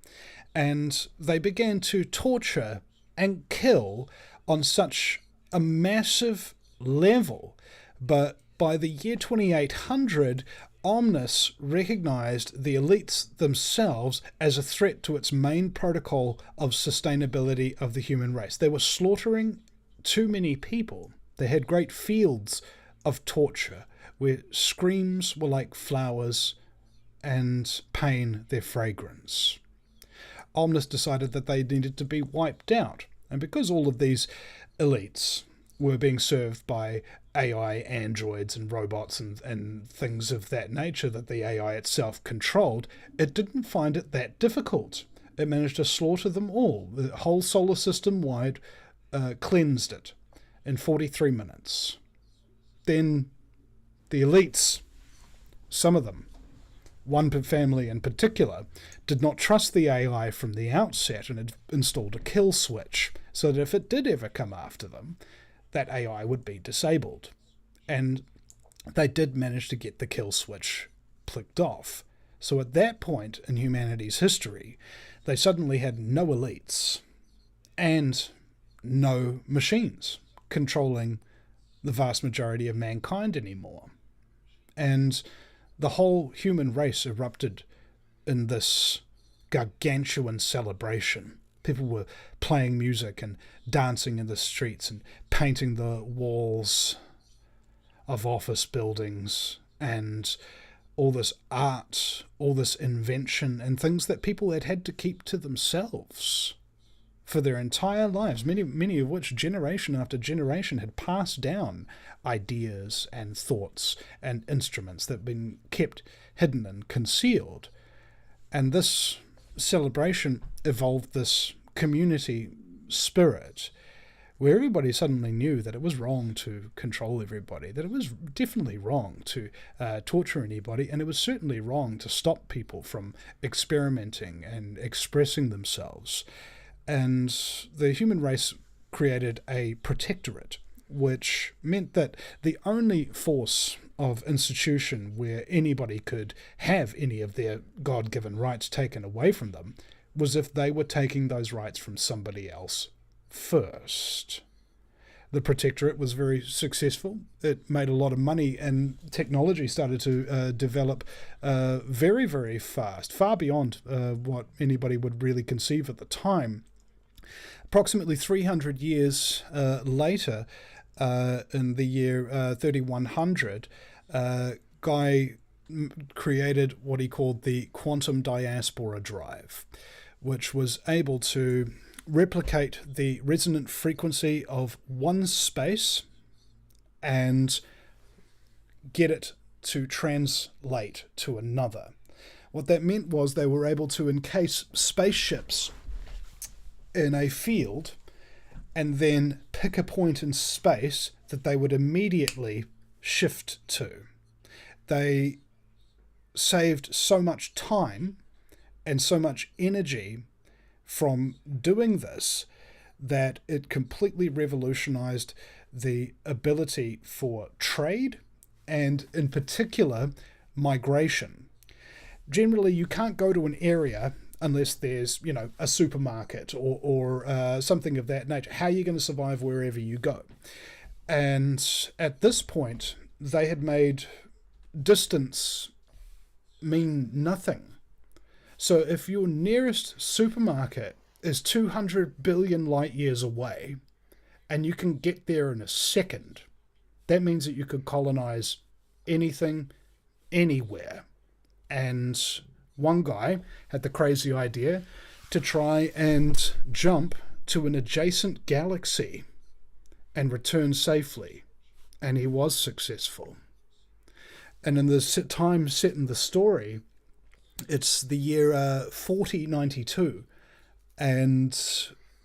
B: And they began to torture and kill on such a massive level. But by the year 2800, Omnis recognized the elites themselves as a threat to its main protocol of sustainability of the human race. They were slaughtering too many people. They had great fields of torture where screams were like flowers and pain their fragrance. Omnis decided that they needed to be wiped out. And because all of these elites were being served by AI androids and robots and things of that nature that the AI itself controlled, it didn't find it that difficult. It managed to slaughter them all. The whole solar system wide cleansed it in 43 minutes. Then the elites, some of them, one family in particular, did not trust the AI from the outset and had installed a kill switch so that if it did ever come after them, that AI would be disabled. And they did manage to get the kill switch clicked off. So at that point in humanity's history, they suddenly had no elites and no machines controlling the vast majority of mankind anymore. And the whole human race erupted in this gargantuan celebration. People were playing music and dancing in the streets and painting the walls of office buildings and all this art, all this invention and things that people had had to keep to themselves for their entire lives, many of which generation after generation had passed down ideas and thoughts and instruments that had been kept hidden and concealed. And this celebration evolved this community spirit where everybody suddenly knew that it was wrong to control everybody, that it was definitely wrong to torture anybody, and it was certainly wrong to stop people from experimenting and expressing themselves. And the human race created a protectorate, which meant that the only force of institution where anybody could have any of their God-given rights taken away from them was if they were taking those rights from somebody else first. The protectorate was very successful. It made a lot of money, and technology started to develop very, very fast, far beyond what anybody would really conceive at the time. Approximately 300 years later, in the year 3100, Guy created what he called the quantum diaspora drive, which was able to replicate the resonant frequency of one space and get it to translate to another. What that meant was they were able to encase spaceships in a field and then pick a point in space that they would immediately shift to. They saved so much time and so much energy from doing this that it completely revolutionized the ability for trade and, in particular, migration. Generally, you can't go to an area unless there's, a supermarket or something of that nature. How are you going to survive wherever you go? And at this point, they had made distance mean nothing. So if your nearest supermarket is 200 billion light years away and you can get there in a second, that means that you could colonize anything, anywhere. And one guy had the crazy idea to try and jump to an adjacent galaxy and return safely. And he was successful. And in the time set in the story, it's the year 4092, and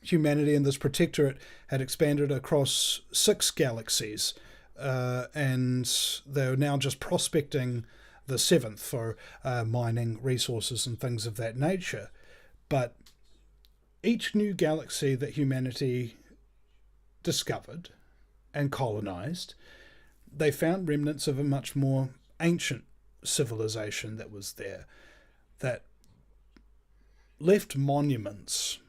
B: humanity in this protectorate had expanded across 6 galaxies, and they're now just prospecting the 7th for mining resources and things of that nature. But each new galaxy that humanity discovered and colonized, they found remnants of a much more ancient civilization that was there, that left monuments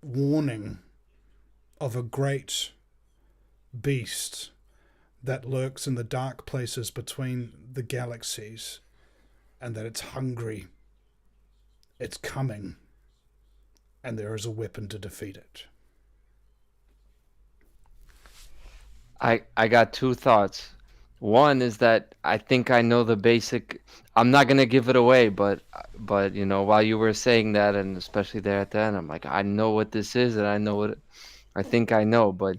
B: warning of a great beast that lurks in the dark places between the galaxies, and that it's hungry, it's coming, and there is a weapon to defeat it.
A: I got 2 thoughts. One is that I think I know the basic. I'm not gonna give it away, but you know, while you were saying that, and especially there at the end, I'm like, I know what this is, and I know what I think I know. But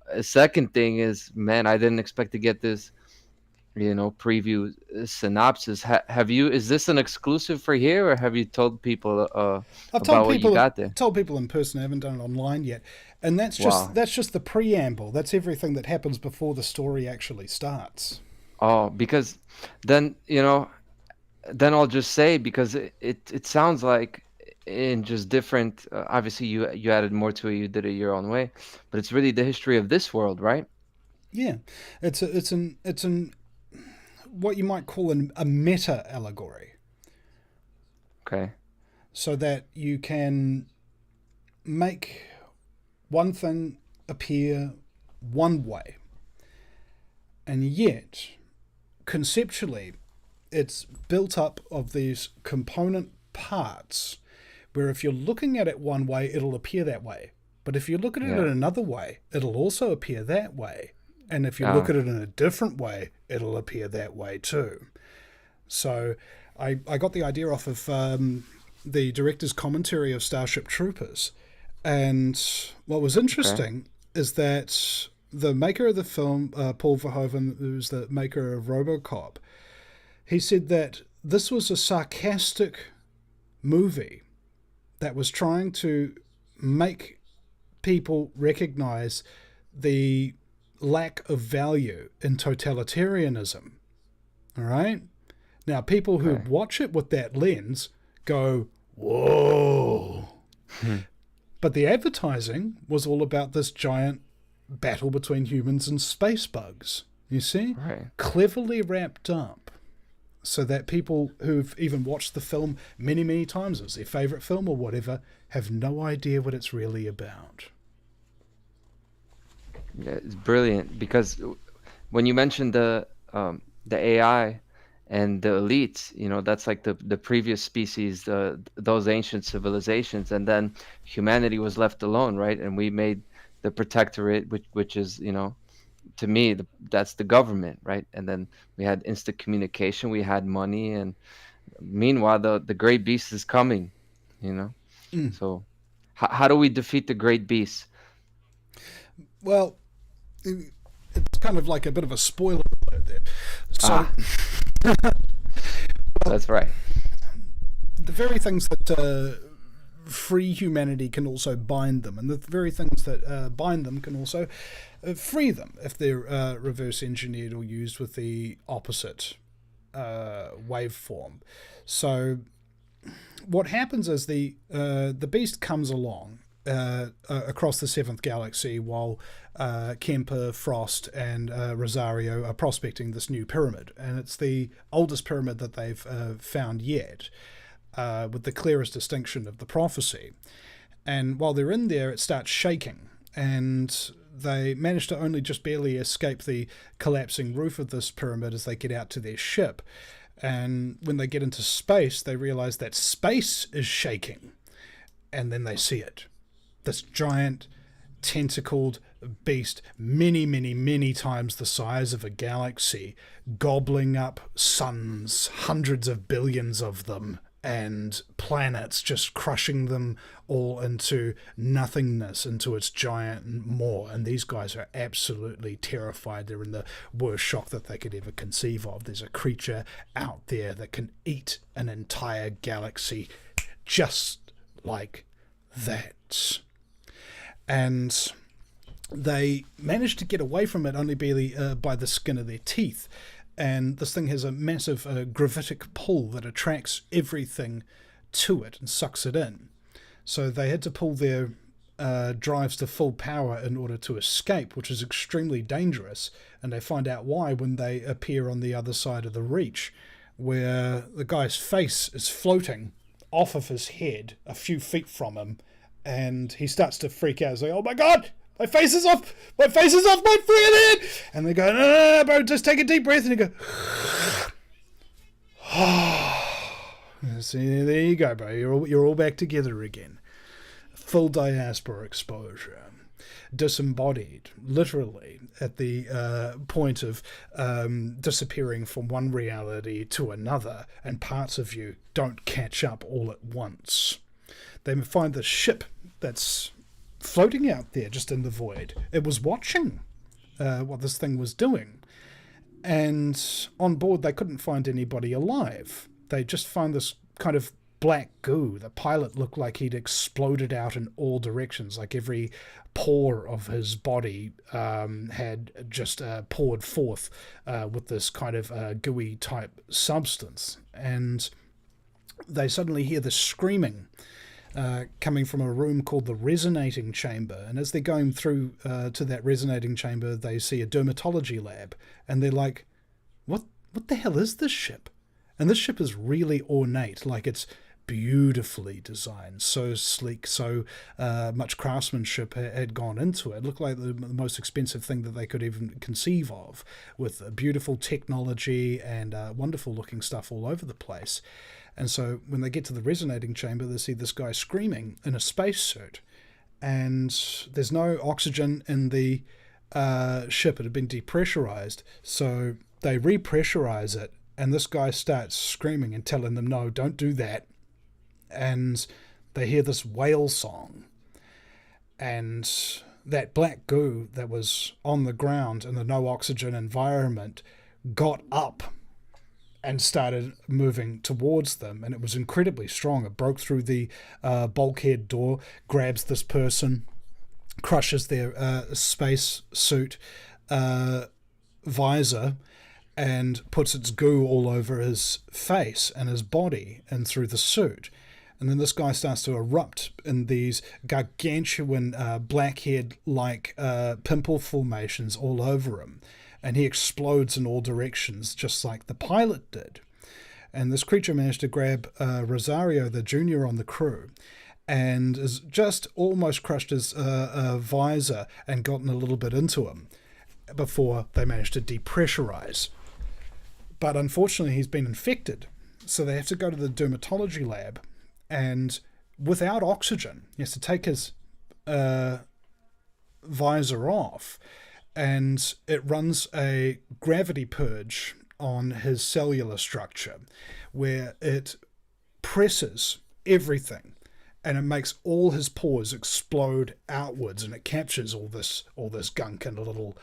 A: a second thing is, man, I didn't expect to get this, you know, preview synopsis. Have you? Is this an exclusive for here, or have you told people
B: I've
A: about what you got there?
B: told people in person. I haven't done it online yet, and that's just the preamble. That's everything that happens before the story actually starts.
A: Oh, because then, you know, then I'll just say, because it sounds like in just different. Obviously, you added more to it. You did it your own way, but it's really the history of this world, right?
B: Yeah, it's an what you might call a meta allegory,
A: Okay.
B: so that you can make one thing appear one way, and yet conceptually it's built up of these component parts where if you're looking at it one way, it'll appear that way, but if you look at it in another way, it'll also appear that way, and if you look at it in a different way, it'll appear that way too. So I got the idea off of the director's commentary of Starship Troopers, and what was interesting is that the maker of the film, Paul Verhoeven, who's the maker of RoboCop, he said that this was a sarcastic movie that was trying to make people recognize the lack of value in totalitarianism. All right? Now, people who watch it with that lens go, whoa. But the advertising was all about this giant battle between humans and space bugs. You see?
A: Right.
B: Cleverly wrapped up so that people who've even watched the film many, many times as their favorite film or whatever have no idea what it's really about.
A: Yeah, it's brilliant, because when you mentioned the AI and the elites, you know, that's like the previous species, those ancient civilizations, and then humanity was left alone, right? And we made the protectorate, which is, you know, to me, that's the government, right? And then we had instant communication, we had money, and meanwhile, the great beast is coming, you know. So how do we defeat the great beast?
B: Well, it's kind of like a bit of a spoiler alert there. So,
A: That's right.
B: the very things that free humanity can also bind them, and the very things that bind them can also free them if they're reverse engineered or used with the opposite waveform. So what happens is the beast comes along across the 7th galaxy while Kemper, Frost, and Rosario are prospecting this new pyramid, and it's the oldest pyramid that they've found yet, with the clearest distinction of the prophecy. And while they're in there, it starts shaking, and they manage to only just barely escape the collapsing roof of this pyramid as they get out to their ship. And when they get into space, they realize that space is shaking. And then they see it. This giant, tentacled beast, many, many, many times the size of a galaxy, gobbling up suns, hundreds of billions of them, and planets, just crushing them all into nothingness, into its giant maw. And these guys are absolutely terrified. They're in the worst shock that they could ever conceive of. There's a creature out there that can eat an entire galaxy just like that. And they managed to get away from it only barely by the skin of their teeth. And this thing has a massive gravitic pull that attracts everything to it and sucks it in. So they had to pull their drives to full power in order to escape, which is extremely dangerous. And they find out why when they appear on the other side of the reach, where the guy's face is floating off of his head a few feet from him. And he starts to freak out. He's like, oh my God! My face is off! My face is off my forehead! And they go, no, bro, just take a deep breath. And you go, see, there you go, bro. You're all back together again. Full diaspora exposure. Disembodied, literally, at the point of disappearing from one reality to another, and parts of you don't catch up all at once. They find the ship that's floating out there just in the void. It was watching what this thing was doing. And on board, they couldn't find anybody alive. They just found this kind of black goo. The pilot looked like he'd exploded out in all directions, like every pore of his body had just poured forth with this kind of gooey type substance. And they suddenly hear this screaming coming from a room called the resonating chamber. And as they're going through to that resonating chamber, they see a dermatology lab. And they're like, what the hell is this ship? And this ship is really ornate, like it's beautifully designed, so sleek, so much craftsmanship had gone into it. It looked like the most expensive thing that they could even conceive of, with beautiful technology and wonderful looking stuff all over the place. And so when they get to the resonating chamber, they see this guy screaming in a spacesuit, and there's no oxygen in the ship. It had been depressurized, so they repressurize it, and this guy starts screaming and telling them, no, don't do that. And they hear this whale song, and that black goo that was on the ground in the no oxygen environment got up and started moving towards them, and it was incredibly strong. It broke through the bulkhead door, grabs this person, crushes their space suit visor, and puts its goo all over his face and his body and through the suit. And then this guy starts to erupt in these gargantuan blackhead-like pimple formations all over him. And he explodes in all directions, just like the pilot did. And this creature managed to grab Rosario, the junior on the crew, and has just almost crushed his visor and gotten a little bit into him before they managed to depressurize. But unfortunately, he's been infected. So they have to go to the dermatology lab, and without oxygen, he has to take his visor off, and it runs a gravity purge on his cellular structure, where it presses everything, and it makes all his pores explode outwards, and it captures all this gunk in a little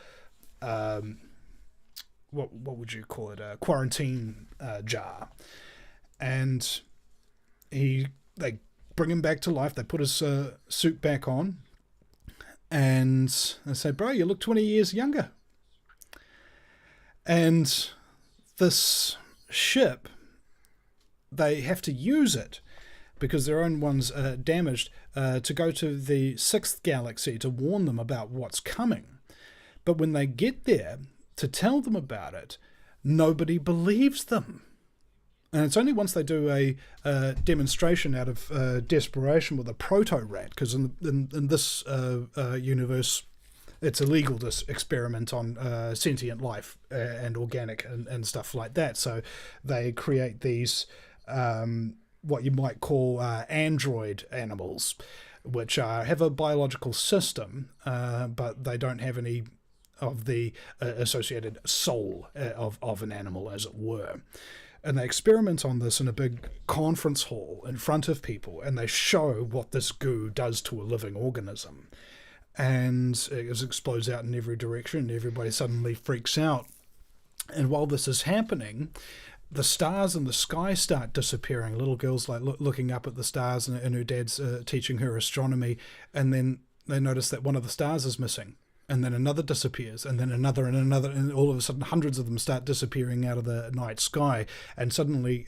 B: what would you call it, a quarantine jar. And they bring him back to life. They put his suit back on, and they say, bro, you look 20 years younger. And this ship, they have to use it because their own one's damaged, to go to the 6th galaxy to warn them about what's coming. But when they get there to tell them about it, nobody believes them. And it's only once they do a demonstration out of desperation with a proto-rat, because in this universe, it's illegal to experiment on sentient life and organic and stuff like that. So they create these what you might call android animals, which have a biological system, but they don't have any of the associated soul of an animal, as it were. And they experiment on this in a big conference hall in front of people, and they show what this goo does to a living organism. And it explodes out in every direction, and everybody suddenly freaks out. And while this is happening, the stars in the sky start disappearing. Little girls like looking up at the stars, and her dad's teaching her astronomy, and then they notice that one of the stars is missing. And then another disappears, and then another, and all of a sudden hundreds of them start disappearing out of the night sky. And suddenly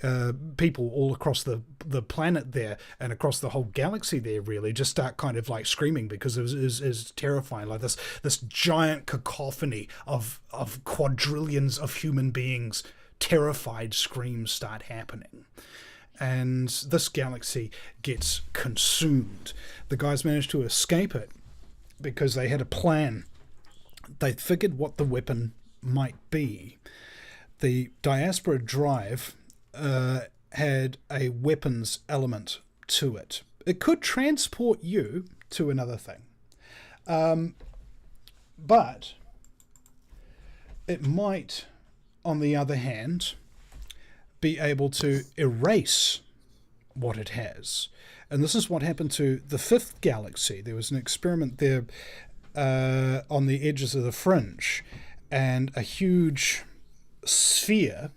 B: people all across the planet there and across the whole galaxy there really just start kind of like screaming, because it is terrifying. Like this giant cacophony of quadrillions of human beings, terrified screams start happening. And this galaxy gets consumed. The guys manage to escape it because they had a plan. They figured what the weapon might be. The diaspora drive had a weapons element to it. It could transport you to another thing. But it might, on the other hand, be able to erase what it has. And this is what happened to the fifth galaxy. There was an experiment there on the edges of the fringe, and a huge sphere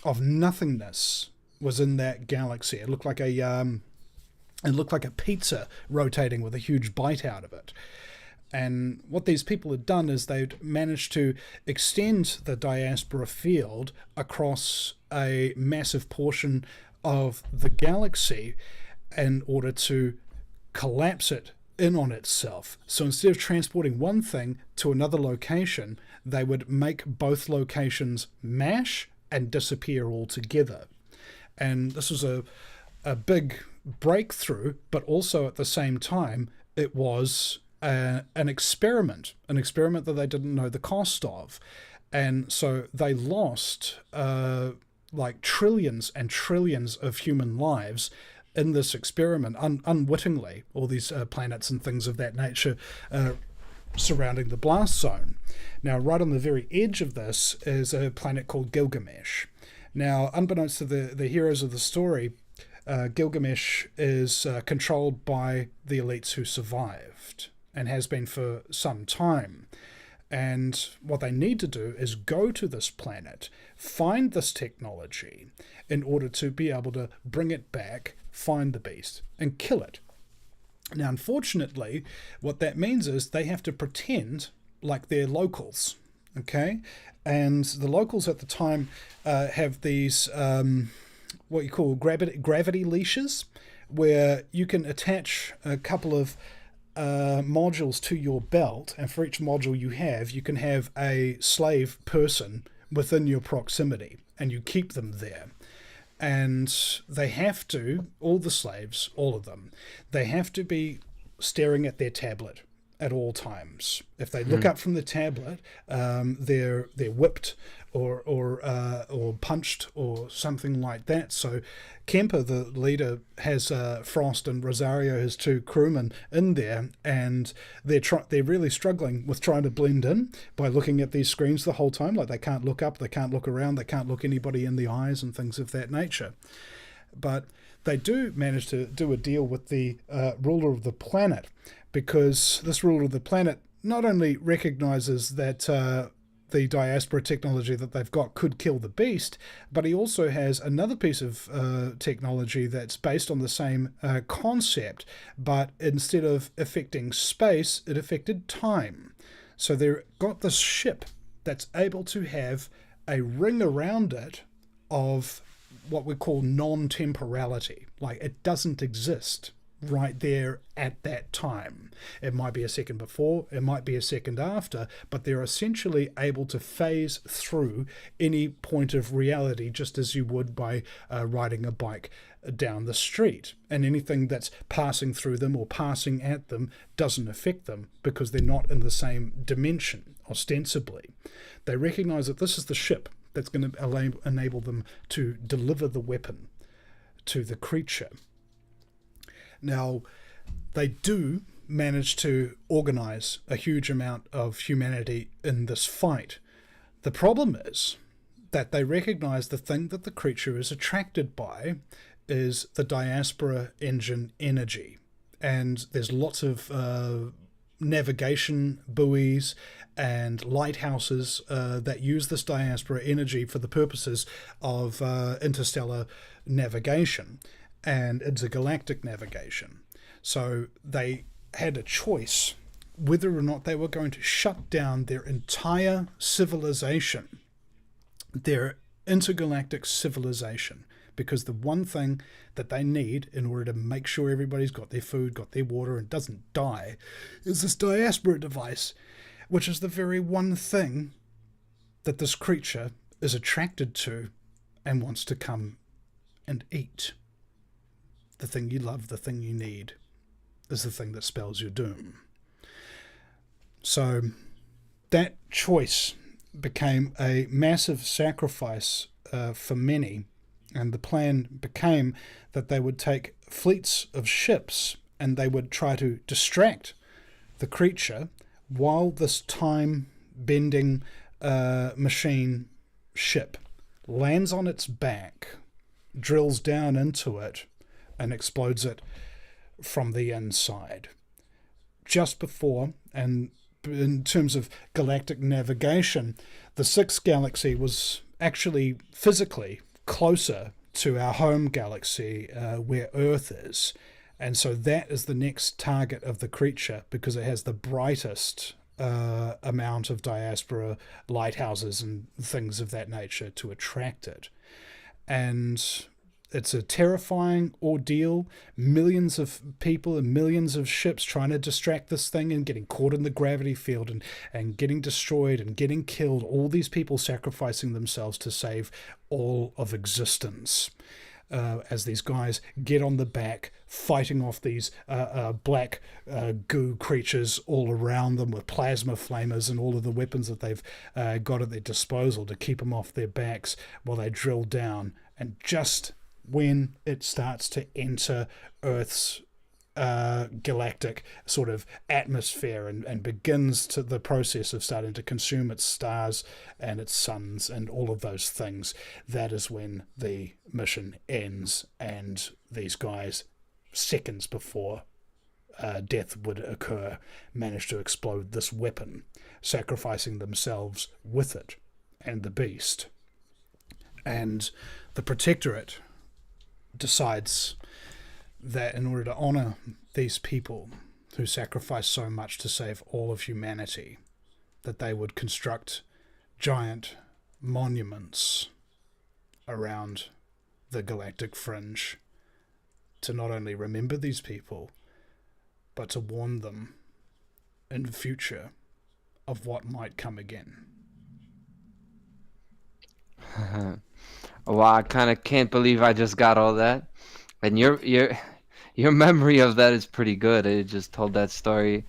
B: of nothingness was in that galaxy. It looked like a pizza rotating with a huge bite out of it. And what these people had done is they'd managed to extend the diaspora field across a massive portion of the galaxy in order to collapse it in on itself. So instead of transporting one thing to another location, they would make both locations mash and disappear altogether. And this was a big breakthrough, but also at the same time, it was an experiment that they didn't know the cost of. And so they lost like trillions and trillions of human lives in this experiment, unwittingly, all these planets and things of that nature surrounding the blast zone. Now, right on the very edge of this is a planet called Gilgamesh. Now, unbeknownst to the heroes of the story, Gilgamesh is controlled by the elites who survived, and has been for some time. And what they need to do is go to this planet, find this technology, in order to be able to bring it back, find the beast, and kill it. Now, unfortunately, what that means is they have to pretend like they're locals, okay? And the locals at the time have these, what you call gravity leashes, where you can attach a couple of modules to your belt, and for each module you can have a slave person within your proximity, and you keep them there. And they have to, all the slaves, all of them, they have to be staring at their tablet at all times. If they look up from the tablet, they're whipped or punched or something like that. So Kemper, the leader, has Frost and Rosario, his two crewmen, in there, and they're really struggling with trying to blend in by looking at these screens the whole time. Like, they can't look up, they can't look around, they can't look anybody in the eyes and things of that nature. But they do manage to do a deal with the ruler of the planet, because this ruler of the planet not only recognizes that the diaspora technology that they've got could kill the beast, but he also has another piece of technology that's based on the same concept, but instead of affecting space, it affected time. So they've got this ship that's able to have a ring around it of what we call non-temporality. Like, it doesn't exist right there at that time. It might be a second before, it might be a second after, but they're essentially able to phase through any point of reality, just as you would by riding a bike down the street, and anything that's passing through them or passing at them doesn't affect them because they're not in the same dimension, ostensibly. They recognize that this is the ship that's going to enable them to deliver the weapon to the creature. Now, they do manage to organize a huge amount of humanity in this fight. The problem is that they recognize the thing that the creature is attracted by is the diaspora engine energy. And there's lots of navigation buoys and lighthouses that use this diaspora energy for the purposes of interstellar navigation and intergalactic navigation. So they had a choice whether or not they were going to shut down their entire civilization, their intergalactic civilization, because the one thing that they need in order to make sure everybody's got their food, got their water, and doesn't die is this diaspora device, which is the very one thing that this creature is attracted to and wants to come and eat. The thing you love, the thing you need, is the thing that spells your doom. So that choice became a massive sacrifice for many, and the plan became that they would take fleets of ships and they would try to distract the creature while this time-bending machine ship lands on its back, drills down into it, and explodes it from the inside. Just before, and in terms of galactic navigation, the sixth galaxy was actually physically closer to our home galaxy where Earth is. And so that is the next target of the creature because it has the brightest amount of diaspora lighthouses and things of that nature to attract it. And it's a terrifying ordeal. Millions of people and millions of ships trying to distract this thing and getting caught in the gravity field and getting destroyed and getting killed. All these people sacrificing themselves to save all of existence. As these guys get on the back, fighting off these black goo creatures all around them with plasma flamers and all of the weapons that they've got at their disposal to keep them off their backs while they drill down. And just when it starts to enter Earth's galactic sort of atmosphere and begins to the process of starting to consume its stars and its suns and all of those things, that is when the mission ends, and these guys, seconds before death would occur, manage to explode this weapon, sacrificing themselves with it and the beast. And the Protectorate decides that in order to honor these people who sacrificed so much to save all of humanity, that they would construct giant monuments around the galactic fringe to not only remember these people, but to warn them in the future of what might come again.
A: Well, I kind of can't believe I just got all that. And your memory of that is pretty good. It just told that story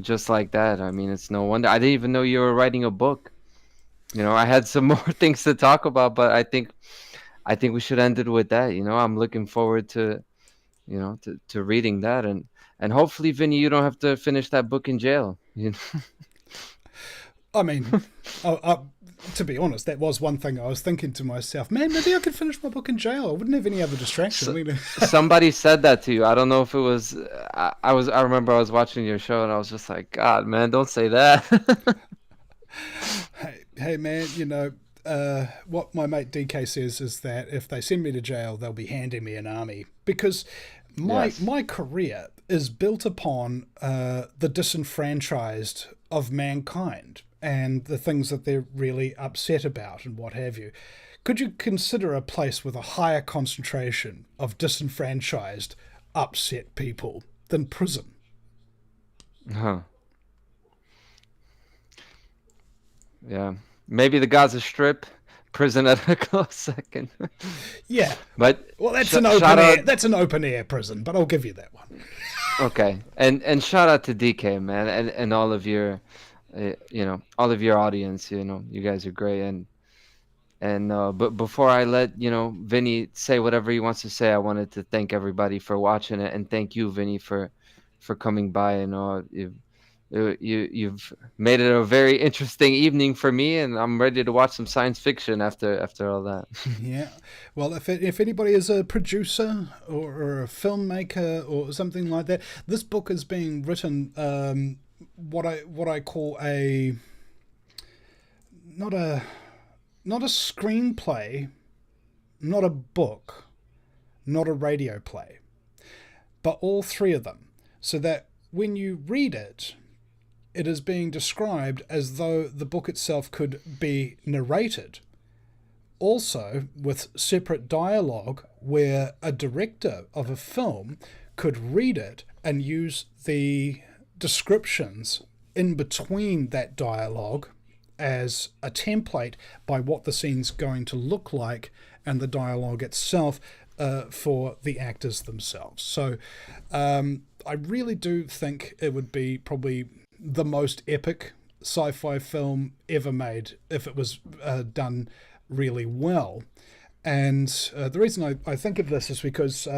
A: just like that. I mean, it's no wonder. I didn't even know you were writing a book. You know, I had some more things to talk about, but I think we should end it with that. You know, I'm looking forward to, you know, to reading that, and hopefully, Vinny, you don't have to finish that book in jail. You know?
B: I mean, to be honest, that was one thing I was thinking to myself, man, maybe I could finish my book in jail. I wouldn't have any other distraction.
A: Somebody said that to you. I don't know if it was, I remember I was watching your show and I was just like, God, man, don't say that.
B: hey, man, you know, what my mate DK says is that if they send me to jail, they'll be handing me an army, because my career is built upon the disenfranchised of mankind and the things that they're really upset about and what have you. Could you consider a place with a higher concentration of disenfranchised, upset people than prison?
A: Huh. Yeah. Maybe the Gaza Strip, prison at a close second.
B: Yeah.
A: But
B: Well, that's
A: shout
B: air.
A: out.
B: That's an open air prison, but I'll give you that one.
A: Okay, and shout out to DK, man, and all of your, all of your audience. You guys are great. And but before I let Vinny say whatever he wants to say, I wanted to thank everybody for watching it, and thank you, Vinny, for coming by. You've made it a very interesting evening for me, and I'm ready to watch some science fiction after all that.
B: Yeah. Well, if anybody is a producer or a filmmaker or something like that, this book is being written what I call not a screenplay, not a book, not a radio play, but all three of them, so that when you read it, it is being described as though the book itself could be narrated. Also, with separate dialogue where a director of a film could read it and use the descriptions in between that dialogue as a template by what the scene's going to look like, and the dialogue itself for the actors themselves. So I really do think it would be probably the most epic sci-fi film ever made if it was done really well. And the reason I think of this is because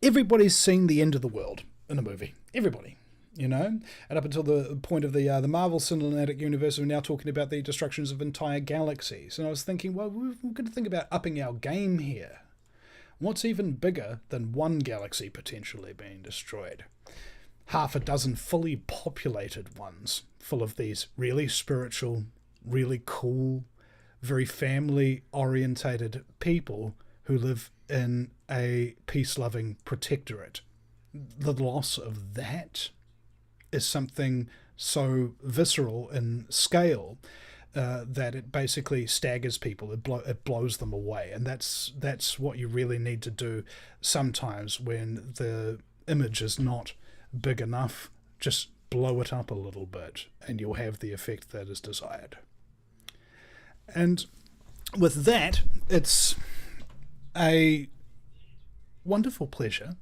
B: everybody's seen the end of the world in a movie. Everybody. And up until the point of the Marvel Cinematic Universe, we're now talking about the destructions of entire galaxies. And I was thinking, well, we're going to think about upping our game here. What's even bigger than one galaxy potentially being destroyed? Half a dozen fully populated ones, full of these really spiritual, really cool, very family-orientated people who live in a peace-loving protectorate. The loss of that is something so visceral in scale that it basically staggers people. It blows them away, and that's what you really need to do sometimes when the image is not big enough. Just blow it up a little bit, and you'll have the effect that is desired. And with that, it's a wonderful pleasure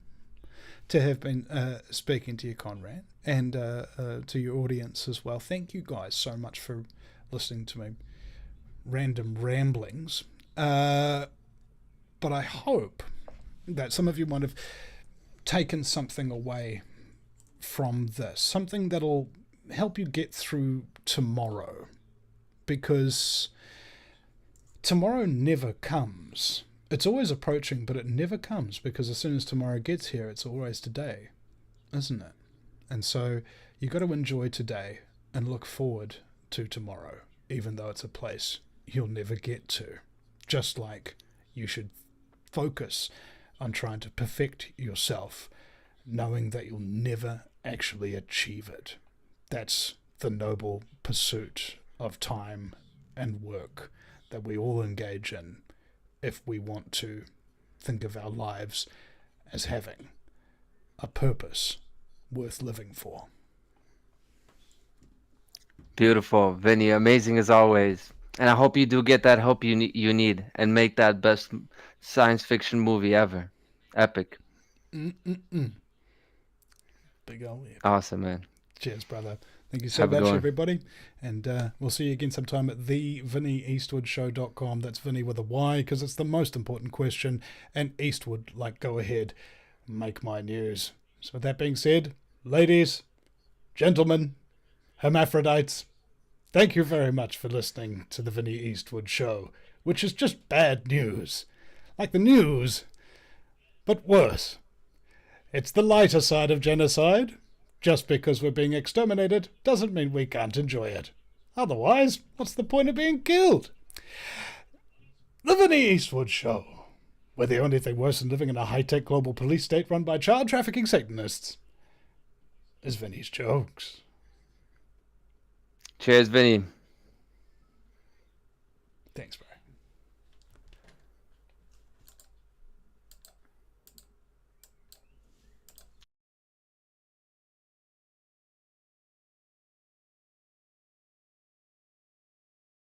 B: to have been speaking to you, Konrad, and to your audience as well. Thank you guys so much for listening to my random ramblings. But I hope that some of you might have taken something away from this, something that'll help you get through tomorrow, because tomorrow never comes. It's always approaching, but it never comes, because as soon as tomorrow gets here, it's always today, isn't it? And so you got to enjoy today and look forward to tomorrow, even though it's a place you'll never get to. Just like you should focus on trying to perfect yourself, knowing that you'll never actually achieve it. That's the noble pursuit of time and work that we all engage in if we want to think of our lives as having a purpose worth living for.
A: Beautiful, Vinny. Amazing as always. And I hope you do get that help you need and make that best science fiction movie ever. Epic.
B: Big ol' epic.
A: Awesome, man.
B: Cheers, brother. Thank you so much, everybody. And we'll see you again sometime at thevinnieeastwoodshow.com. That's Vinny with a Y, because it's the most important question. And Eastwood, like, go ahead, make my news. So with that being said, ladies, gentlemen, hermaphrodites, thank you very much for listening to the Vinny Eastwood Show, which is just bad news. Like the news, but worse. It's the lighter side of genocide. Just because we're being exterminated doesn't mean we can't enjoy it. Otherwise, what's the point of being killed? The Vinny Eastwood Show, where the only thing worse than living in a high-tech global police state run by child trafficking Satanists is Vinny's jokes.
A: Cheers, Vinny.